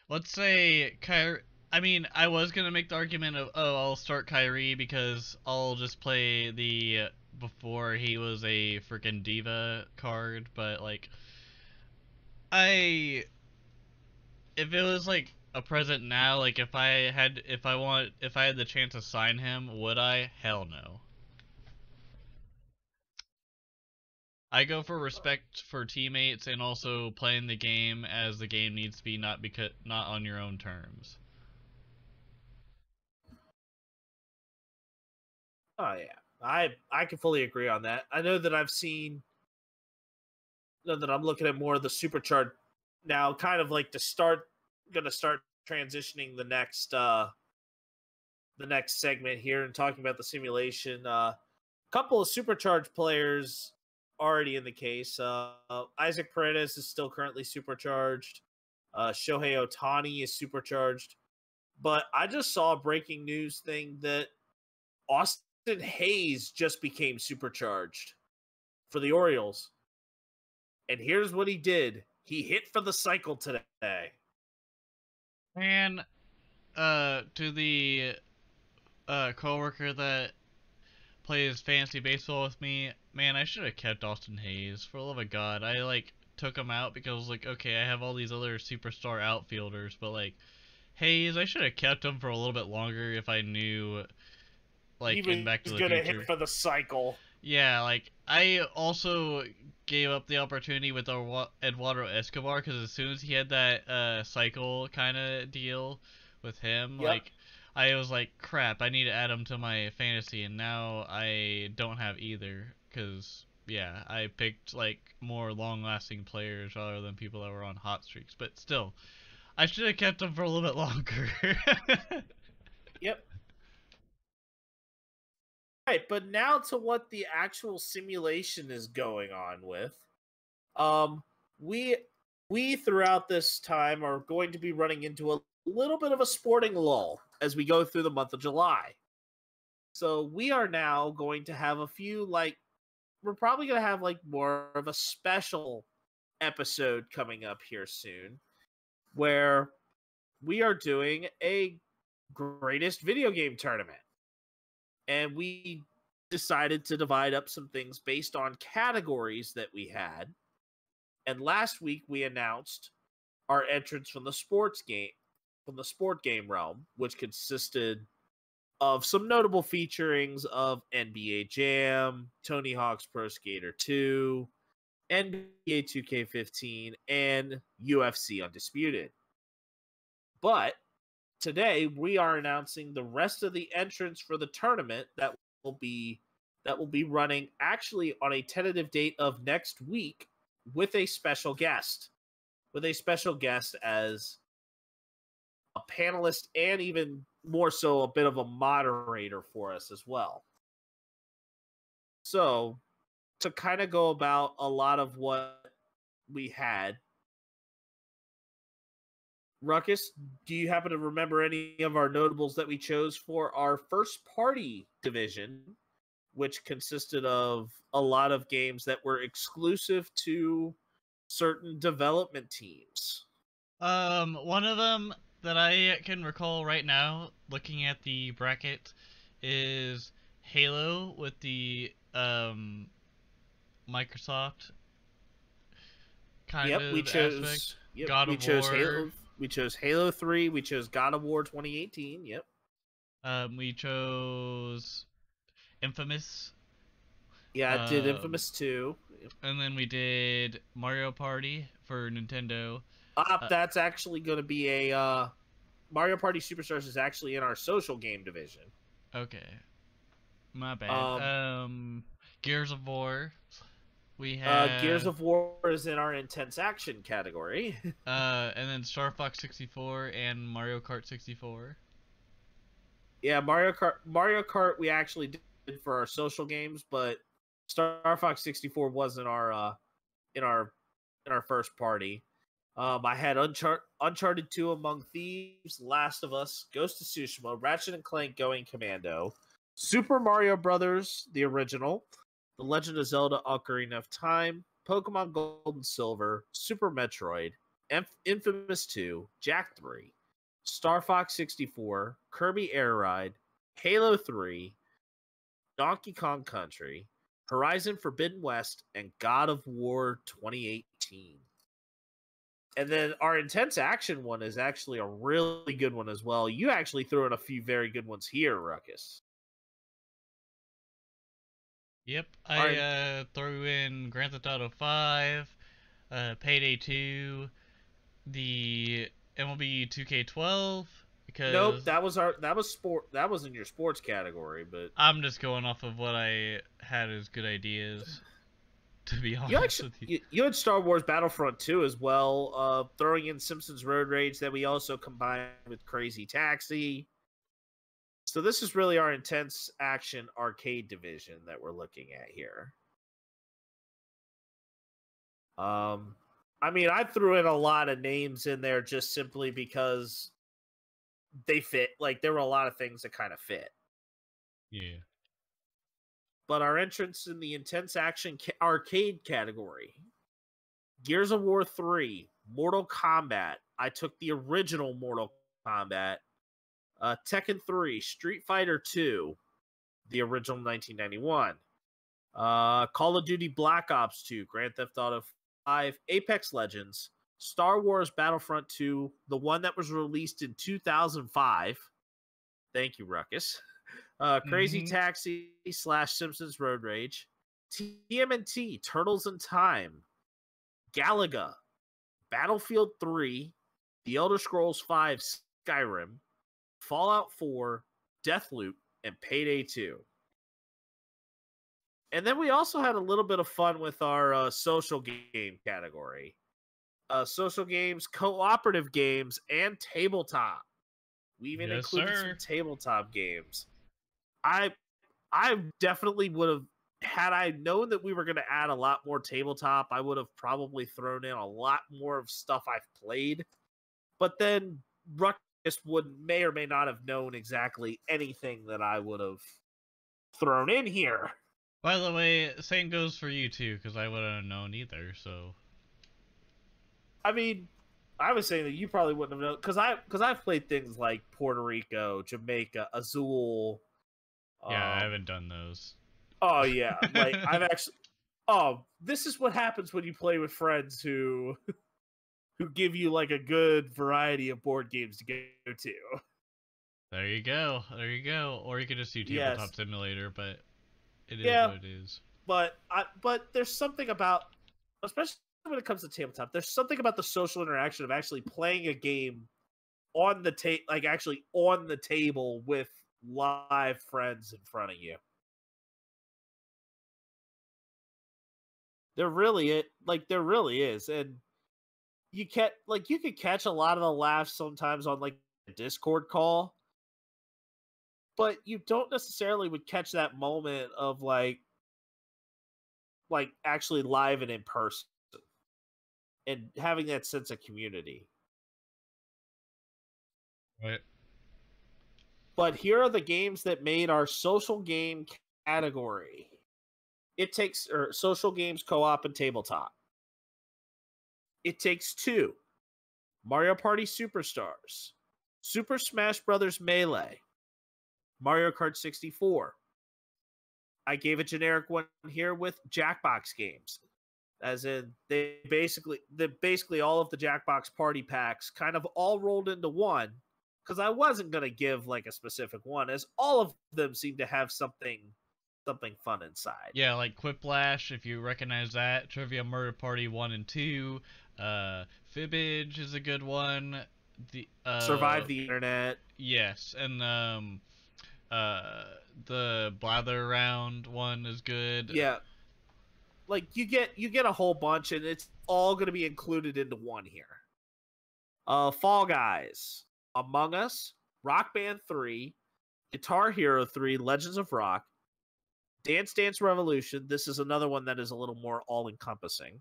let's say Kyrie. I mean, I was gonna make the argument of, oh, I'll start Kyrie because I'll just play the before he was a freaking diva card, but like I if it was like a present now, like if I had the chance to sign him, would I? Hell no. I go for respect for teammates and also playing the game as the game needs to be, not on your own terms. Oh yeah, I can fully agree on that. I know that I've seen that I'm looking at more of the supercharged now, kind of like to start going to start transitioning the next segment here and talking about the simulation. Couple of supercharged players already in the case. Isaac Paredes is still currently supercharged. Shohei Otani is supercharged. But I just saw a breaking news thing that Austin Hayes just became supercharged for the Orioles. And here's what he did. He hit for the cycle today. And to the coworker that plays fantasy baseball with me, man, I should have kept Austin Hayes. For the love of God, I like took him out because I was like, okay, I have all these other superstar outfielders, but like Hayes, I should have kept him for a little bit longer if I knew, He like in Back to was the going to hit Future. for the cycle. Yeah, like I also gave up the opportunity with Eduardo Escobar because as soon as he had that cycle kind of deal with him, Yep. like I was like, crap, I need to add him to my fantasy, and now I don't have either because yeah, I picked like more long-lasting players rather than people that were on hot streaks. But still, I should have kept him for a little bit longer. Yep. Right, but now to what the actual simulation is going on with. Um, we we throughout this time are going to be running into a little bit of a sporting lull as we go through the month of July. So we are now going to have a few we're probably going to have like more of a special episode coming up here soon where we are doing a greatest video game tournament. And we decided to divide up some things based on categories that we had. And last week we announced our entrance from the sport game realm, which consisted of some notable featurings of NBA Jam, Tony Hawk's Pro Skater 2, NBA 2K15, and UFC Undisputed. But today we are announcing the rest of the entrants for the tournament that will be running actually on a tentative date of next week with a special guest. As a panelist and even more so a bit of a moderator for us as well. So, to kind of go about a lot of what we had, Ruckus, do you happen to remember any of our notables that we chose for our first party division, which consisted of a lot of games that were exclusive to certain development teams? One of them that I can recall right now, looking at the bracket, is Halo with the Microsoft kind of aspect. God of War. Halo. We chose Halo 3. We chose God of War 2018. Yep. We chose Infamous. Yeah, I did Infamous 2. And then we did Mario Party for Nintendo. That's actually going to be a Mario Party Superstars is actually in our social game division. Okay, my bad. Gears of War. We have Gears of War is in our intense action category. And then Star Fox 64 and Mario Kart 64. Yeah, Mario Kart we actually did for our social games, but Star Fox 64 was in our first party. I had Uncharted 2 Among Thieves, Last of Us, Ghost of Tsushima, Ratchet and Clank Going Commando, Super Mario Brothers, the original, The Legend of Zelda Ocarina of Time, Pokemon Gold and Silver, Super Metroid, Infamous 2, Jak 3, Star Fox 64, Kirby Air Ride, Halo 3, Donkey Kong Country, Horizon Forbidden West, and God of War 2018. And then our intense action one is actually a really good one as well. You actually threw in a few very good ones here, Ruckus. Yep, I threw in Grand Theft Auto 5, Payday 2, the MLB 2K12. Because nope, that was in your sports category, but I'm just going off of what I had as good ideas. To be honest with you. You had Star Wars Battlefront 2 as well, throwing in Simpsons Road Rage that we also combined with Crazy Taxi. So this is really our intense action arcade division that we're looking at here. I mean, I threw in a lot of names in there just simply because they fit. Like, there were a lot of things that kind of fit. Yeah. But our entrance in the intense action arcade category, Gears of War 3, Mortal Kombat. I took the original Mortal Kombat. Tekken 3, Street Fighter 2, the original 1991. Call of Duty Black Ops 2, Grand Theft Auto 5, Apex Legends, Star Wars Battlefront 2, the one that was released in 2005. Thank you, Ruckus. Crazy Taxi / Simpsons Road Rage, TMNT, Turtles in Time, Galaga, Battlefield 3, The Elder Scrolls V Skyrim, Fallout 4, Deathloop, and Payday 2. And then we also had a little bit of fun with our social game category. Social games, cooperative games, and tabletop. We even included some tabletop games. I definitely would have, had I known that we were going to add a lot more tabletop, I would have probably thrown in a lot more of stuff I've played. But then Ruckus may or may not have known exactly anything that I would have thrown in here. By the way, same goes for you too, because I wouldn't have known either. So, I mean, I was saying that you probably wouldn't have known because I've played things like Puerto Rico, Jamaica, Azul. Yeah, I Um, haven't done those. oh yeah, like I've actually. Oh, this is what happens when you play with friends who give you like a good variety of board games to go to. There you go. There you go. Or you could just do Yes, Tabletop Simulator, but it is yeah, what it is. but there's something about, especially when it comes to tabletop, there's something about the social interaction of actually playing a game on the like actually on the table with live friends in front of you. There really is, and you could catch a lot of the laughs sometimes on like a Discord call, but you don't necessarily would catch that moment of like actually live and in person and having that sense of community. Right. But here are the games that made our social game category. It takes social games, co-op, and tabletop. It takes two: Mario Party Superstars, Super Smash Bros. Melee, Mario Kart 64. I gave a generic one here with Jackbox games, as in basically all of the Jackbox party packs kind of all rolled into one. Because I wasn't gonna give like a specific one, as all of them seem to have something fun inside. Yeah, like Quiplash, if you recognize that. Trivia Murder Party 1 and 2. Fibbage is a good one. The Survive the internet. yes, and uh the Blather Round one is good. Yeah, like you get a whole bunch, and it's all going to be included into one here. Fall Guys, Among Us, Rock Band 3, Guitar Hero 3, Legends of Rock, Dance Dance Revolution. This is another one that is a little more all encompassing.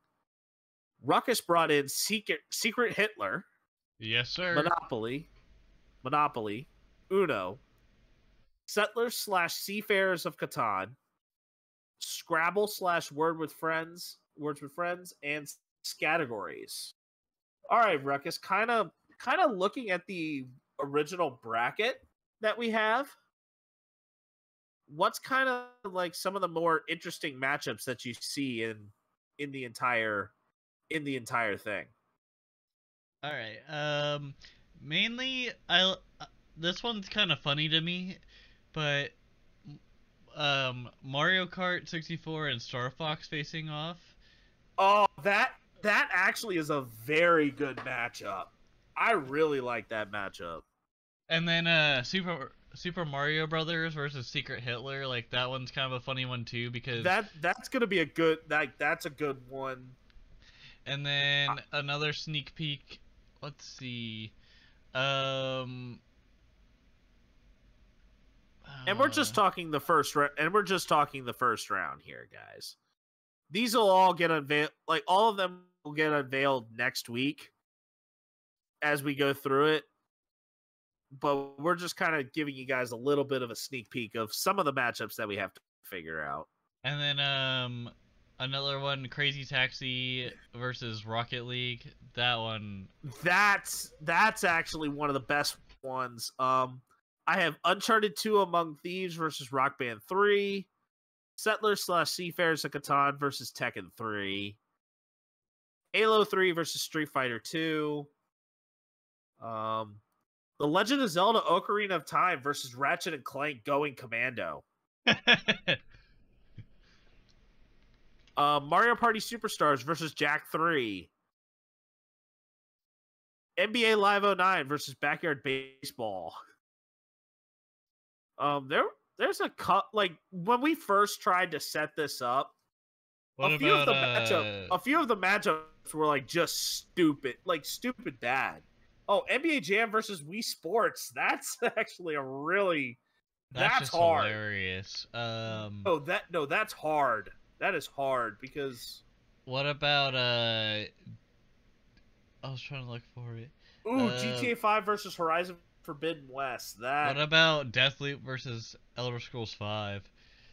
Ruckus brought in Secret Hitler, Yes, sir. Monopoly, Uno, Settlers slash Seafarers of Catan, Scrabble slash Words with Friends, and categories. All right, Ruckus, kind of looking at the original bracket that we have. What's kind of like some of the more interesting matchups that you see in the entire thing? All right. Mainly this one's kind of funny to me, but Mario Kart 64 and Star Fox facing off. Oh, that actually is a very good matchup. I really like that matchup. And then Super Mario Brothers versus Secret Hitler, like that one's kind of a funny one too because That's gonna be a good that's a good one. and then another sneak peek. Let's see. Um And we're just talking the first and we're just talking the first round here, guys. These will all get unveiled, like all of them will get unveiled next week as we go through it. But we're just kind of giving you guys a little bit of a sneak peek of some of the matchups that we have to figure out. and then another one, Crazy Taxi versus Rocket League. That one. That's actually one of the best ones. I have Uncharted 2 Among Thieves versus Rock Band 3, Settlers slash Seafarers of Catan versus Tekken 3, Halo 3 versus Street Fighter 2, The Legend of Zelda Ocarina of Time versus Ratchet and Clank Going Commando, Mario Party Superstars versus Jack 3, NBA Live 09 versus Backyard Baseball. There's a cut like when we first tried to set this up, What about a few of the matchups were like just stupid, like stupid bad. Oh, NBA Jam versus Wii Sports. That's actually a really that's that's just hard. hilarious. No, that's hard. That is hard because What about I was trying to look for it. GTA 5 versus Horizon Forbidden West. What That about Deathloop versus Elder Scrolls 5?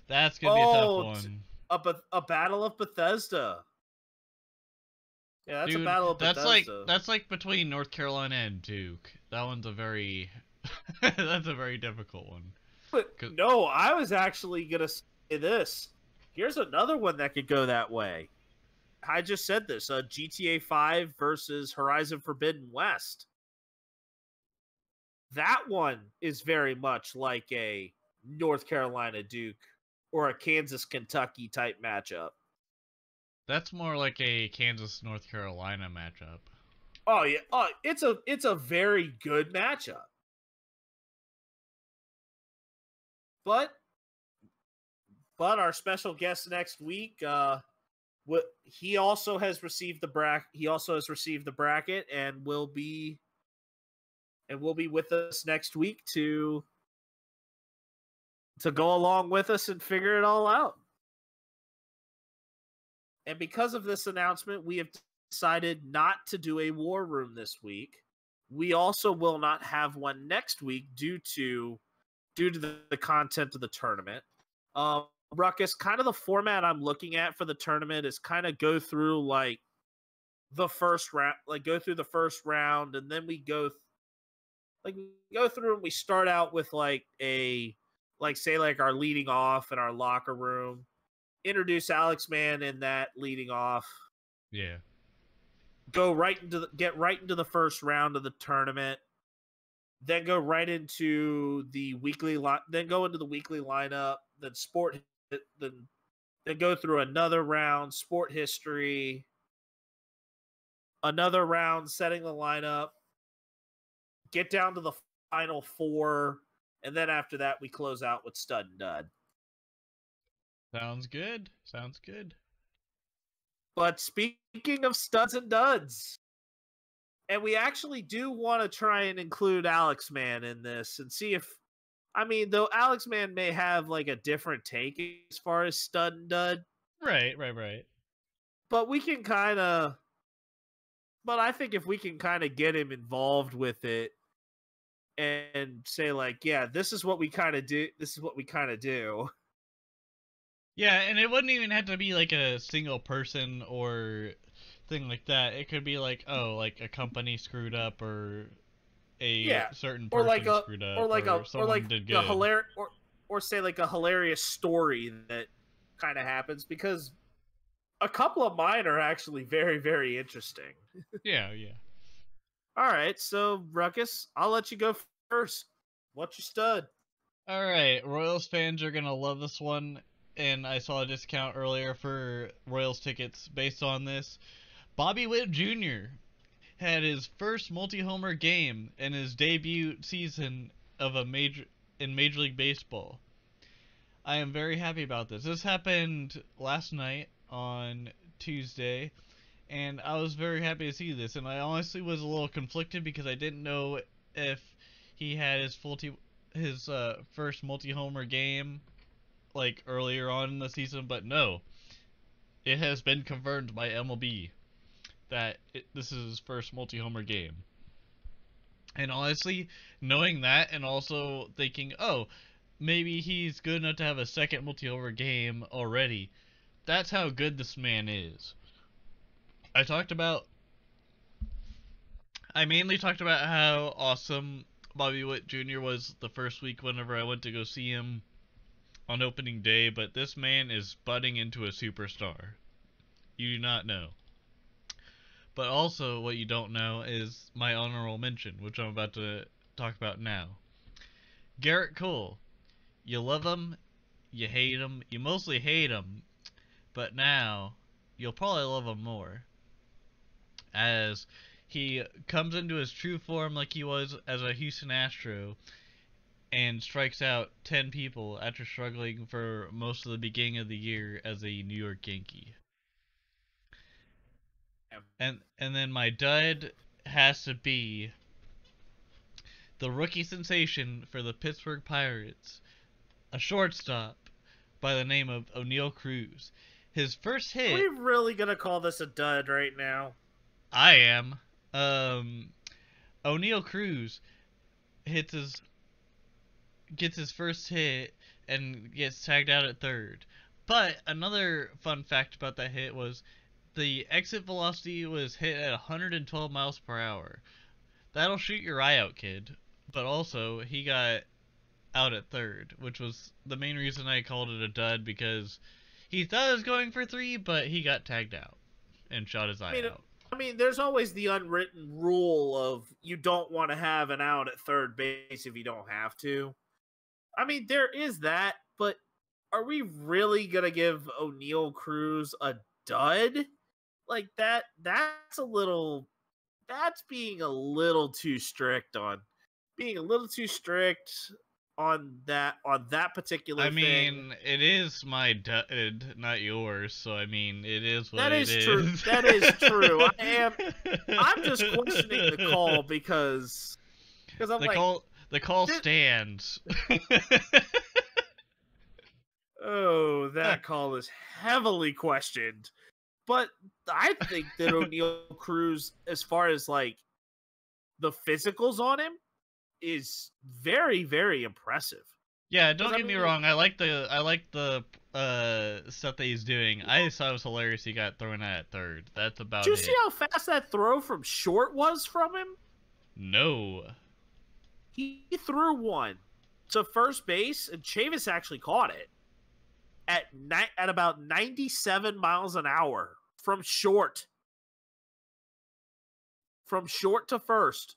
That's gonna be a tough one. a battle of Bethesda. Yeah, that's a Dude, battle of Bethesda. that's like between North Carolina and Duke. That one's a very that's a very difficult one. But 'Cause- no, I was actually gonna say this. Here's another one that could go that way. I just said this: GTA 5 versus Horizon Forbidden West. That one is very much like a North Carolina Duke or a Kansas Kentucky type matchup. That's more like a Kansas North Carolina matchup. Oh yeah, it's a very good matchup. But our special guest next week, he also has received the bracket and will be with us next week to go along with us and figure it all out. And because of this announcement, we have decided not to do a war room this week. We also will not have one next week due to the content of the tournament. Ruckus, kind of the format I'm looking at for the tournament is kind of go through like the first round, and then we go through and we start out with like our leading off in our locker room, introduce Alex Mann in that leading off, Yeah. get right into the first round of the tournament, then go right into the then go into the weekly lineup, then go through another round, sport history, another round setting the lineup, get down to the final four, and then after that we close out with stud and dud. Sounds good. Sounds good. But speaking of studs and duds, and we actually do want to try and include Alex Mann in this and see if, though Alex Mann may have like a different take as far as stud and dud, Right. but we can kind of, but I think if we can kind of get him involved with it and say like, yeah, this is what we kind of do. This is what we kind of do. Yeah, and it wouldn't even have to be like a single person or thing like that. It could be like, oh, like a company screwed up or a Yeah, certain or like person a screwed up or or like someone did a good. hilarious or say like a hilarious story that kind of happens, because a couple of mine are actually very, very interesting. Yeah. All right, so Ruckus, I'll let you go first. What's your stud? All right, Royals fans are gonna love this one, and I saw a discount earlier for Royals tickets based on this. Bobby Witt Jr. had his first multi-homer game in his debut season of a Major League Baseball. I am very happy about this. This happened last night on Tuesday, and I was very happy to see this. And I honestly was a little conflicted because I didn't know if he had his first multi-homer game like earlier on in the season, but no, it has been confirmed by MLB that this is his first multi-homer game. And honestly, knowing that and also thinking, oh, maybe he's good enough to have a second multi-homer game already. That's how good this man is. I talked about I mainly talked about how awesome Bobby Witt Jr. was the first week whenever I went to go see him on opening day, but this man is budding into a superstar. You do not know. But also, what you don't know is my honorable mention, which I'm about to talk about now. Garrett Cole. You love him, you hate him, you mostly hate him, but now you'll probably love him more. As he comes into his true form like he was as a Houston Astro and strikes out 10 people after struggling for most of the beginning of the year as a New York Yankee. And then my dud has to be the rookie sensation for the Pittsburgh Pirates, a shortstop by the name of O'Neal Cruz. His first Are hit, we really gonna call this a dud right now? I am. O'Neal Cruz hits his gets his first hit and gets tagged out at third. But another fun fact about that hit was the exit velocity was hit at 112 miles per hour. That'll shoot your eye out, kid. But also, he got out at third, which was the main reason I called it a dud, because he thought it was going for 3, but he got tagged out and shot his eye out. I mean, there's always the unwritten rule of you don't want to have an out at third base if you don't have to. I mean, there is that, but are we really going to give O'Neal Cruz a dud? Like that's being a little too strict on that particular thing. I mean, it is my dud, not yours, so I mean, it is what That it is true. is. That is true. I'm just questioning the call because I'm the call stands. Oh, that call is heavily questioned. But I think that O'Neal Cruz, as far as like the physicals on him, is very, very impressive. Yeah, don't get me wrong. I like the stuff that he's doing. I just thought it was hilarious he got thrown out at third. That's about it. Did you see how fast that throw from short was from him? No. He threw one to first base, and Chavis actually caught it at about 97 miles an hour from short. From short to first.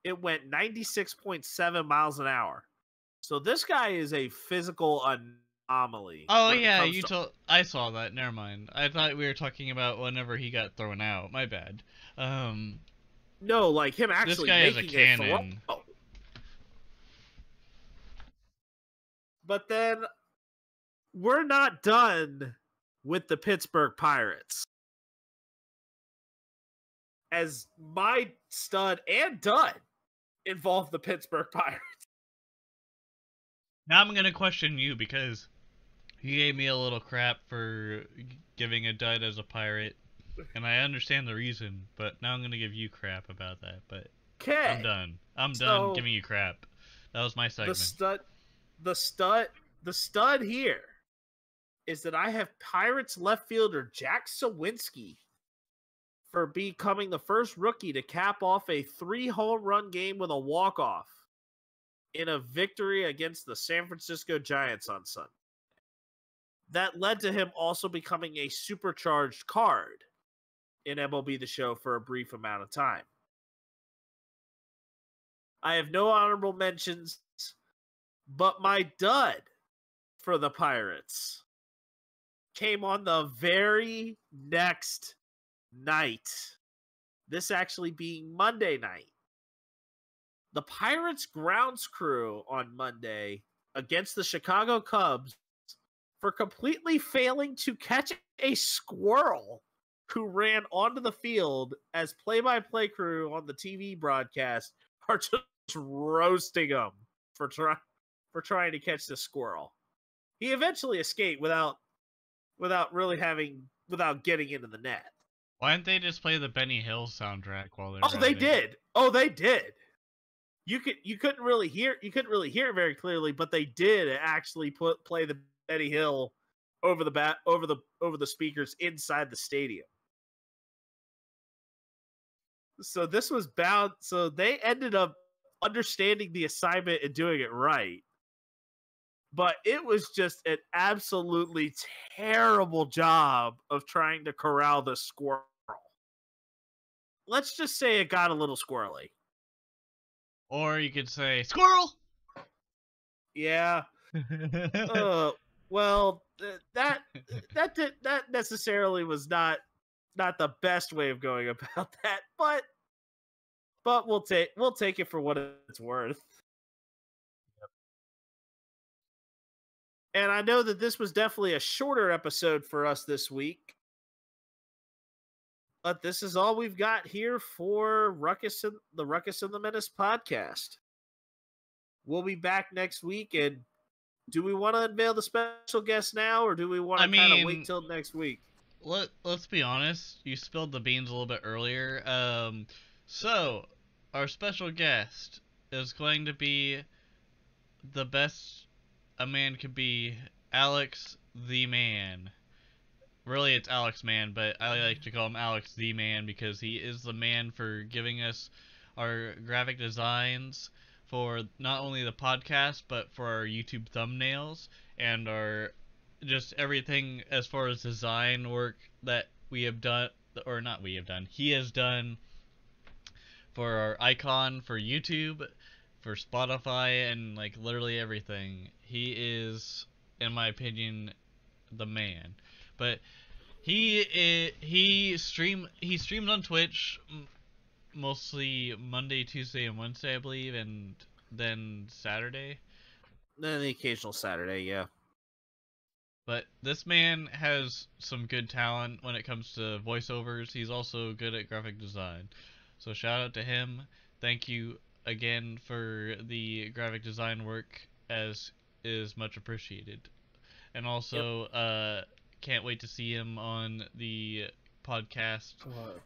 It went 96.7 miles an hour. So this guy is a physical anomaly. Oh yeah, I saw that. Never mind. I thought we were talking about whenever he got thrown out. My bad. No, like him actually making a cannon. throw. But then we're not done with the Pittsburgh Pirates. As my stud and dud involve the Pittsburgh Pirates. Now I'm gonna question you because you gave me a little crap for giving a dud as a Pirate, and I understand the reason. But now I'm gonna give you crap about that. But okay, I'm done. I'm done giving you crap. That was my segment. The stud here is that I have Pirates left fielder Jack Sawinski for becoming the first rookie to cap off a 3-home run game with a walk-off in a victory against the San Francisco Giants on Sunday. That led to him also becoming a supercharged card in MLB The Show for a brief amount of time. I have no honorable mentions, but my dud for the Pirates came on the very next night. This actually being Monday night. The Pirates grounds crew on Monday against the Chicago Cubs for completely failing to catch a squirrel who ran onto the field as play-by-play crew on the TV broadcast are just roasting him for trying to catch the squirrel. He eventually escaped without getting into the net. Why didn't they just play the Benny Hill soundtrack while they're they did. Oh, they did. You couldn't really hear it very clearly, but they did actually play the Benny Hill over the speakers inside the stadium. So this was bound. So they ended up understanding the assignment and doing it right. But it was just an absolutely terrible job of trying to corral the squirrel. Let's just say it got a little squirrely. Or you could say, squirrel! Yeah. Well, that necessarily was not the best way of going about that, but we'll take it for what it's worth. And I know that this was definitely a shorter episode for us this week. But this is all we've got here for Ruckus and the Menace podcast. We'll be back next week, and do we want to unveil the special guest now, or do we want to kind of wait till next week? Let's be honest. You spilled the beans a little bit earlier. So our special guest is going to be the best a man could be, Alex the Man. really it's Alex Man, but I like to call him Alex the Man because he is the man for giving us our graphic designs for not only the podcast but for our YouTube thumbnails and our just everything as far as design work that we have done, or not we have done, he has done for our icon for YouTube, for Spotify, and like literally everything. He is, in my opinion, the man. But he streams on Twitch mostly Monday, Tuesday, and Wednesday, I believe, and then Saturday. Then the occasional Saturday, yeah. But this man has some good talent when it comes to voiceovers. He's also good at graphic design. So shout out to him. Thank you again for the graphic design work, as is much appreciated. And Yep. also, can't wait to see him on the podcast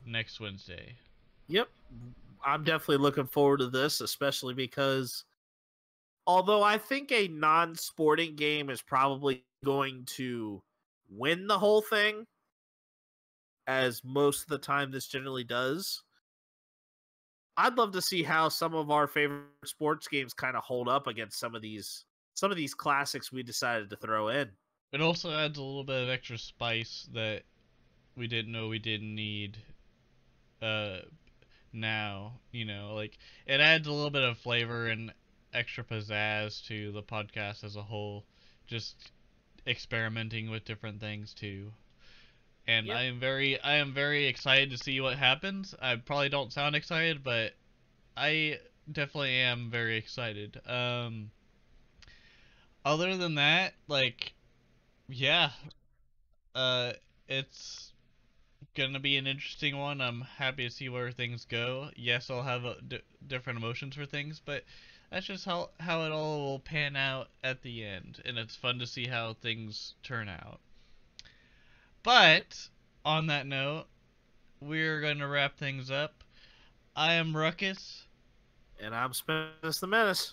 next Wednesday. Yep. I'm definitely looking forward to this, especially because although I think a non-sporting game is probably going to win the whole thing, as most of the time this generally does, I'd love to see how some of our favorite sports games kind of hold up against some of these classics we decided to throw in. It also adds a little bit of extra spice that we didn't know we didn't need uh, now. Like it adds a little bit of flavor and extra pizzazz to the podcast as a whole. Just experimenting with different things too. And Yep. I am very excited to see what happens. I probably don't sound excited, but I definitely am very excited. Other than that, like, yeah, uh, it's gonna be an interesting one. I'm happy to see where things go. Yes, I'll have different emotions for things, but that's just how it all will pan out at the end, and it's fun to see how things turn out. Yep. But on that note, we're going to wrap things up. I am Ruckus. And I'm Spence the Menace.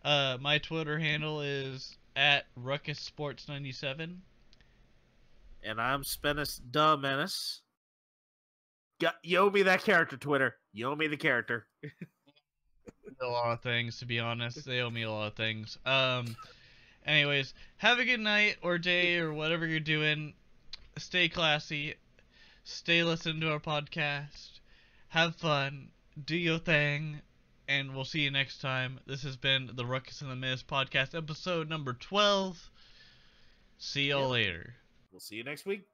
My Twitter handle is at RuckusSports97. And I'm Spence the Menace. You owe me that character, Twitter. You owe me the character. A lot of things, to be honest. They owe me a lot of things. Anyways, have a good night or day or whatever you're doing. Stay classy. Stay listening to our podcast. Have fun. Do your thing. And we'll see you next time. This has been the Ruckus and The Menace podcast, episode number 12. See y'all later. We'll see you next week.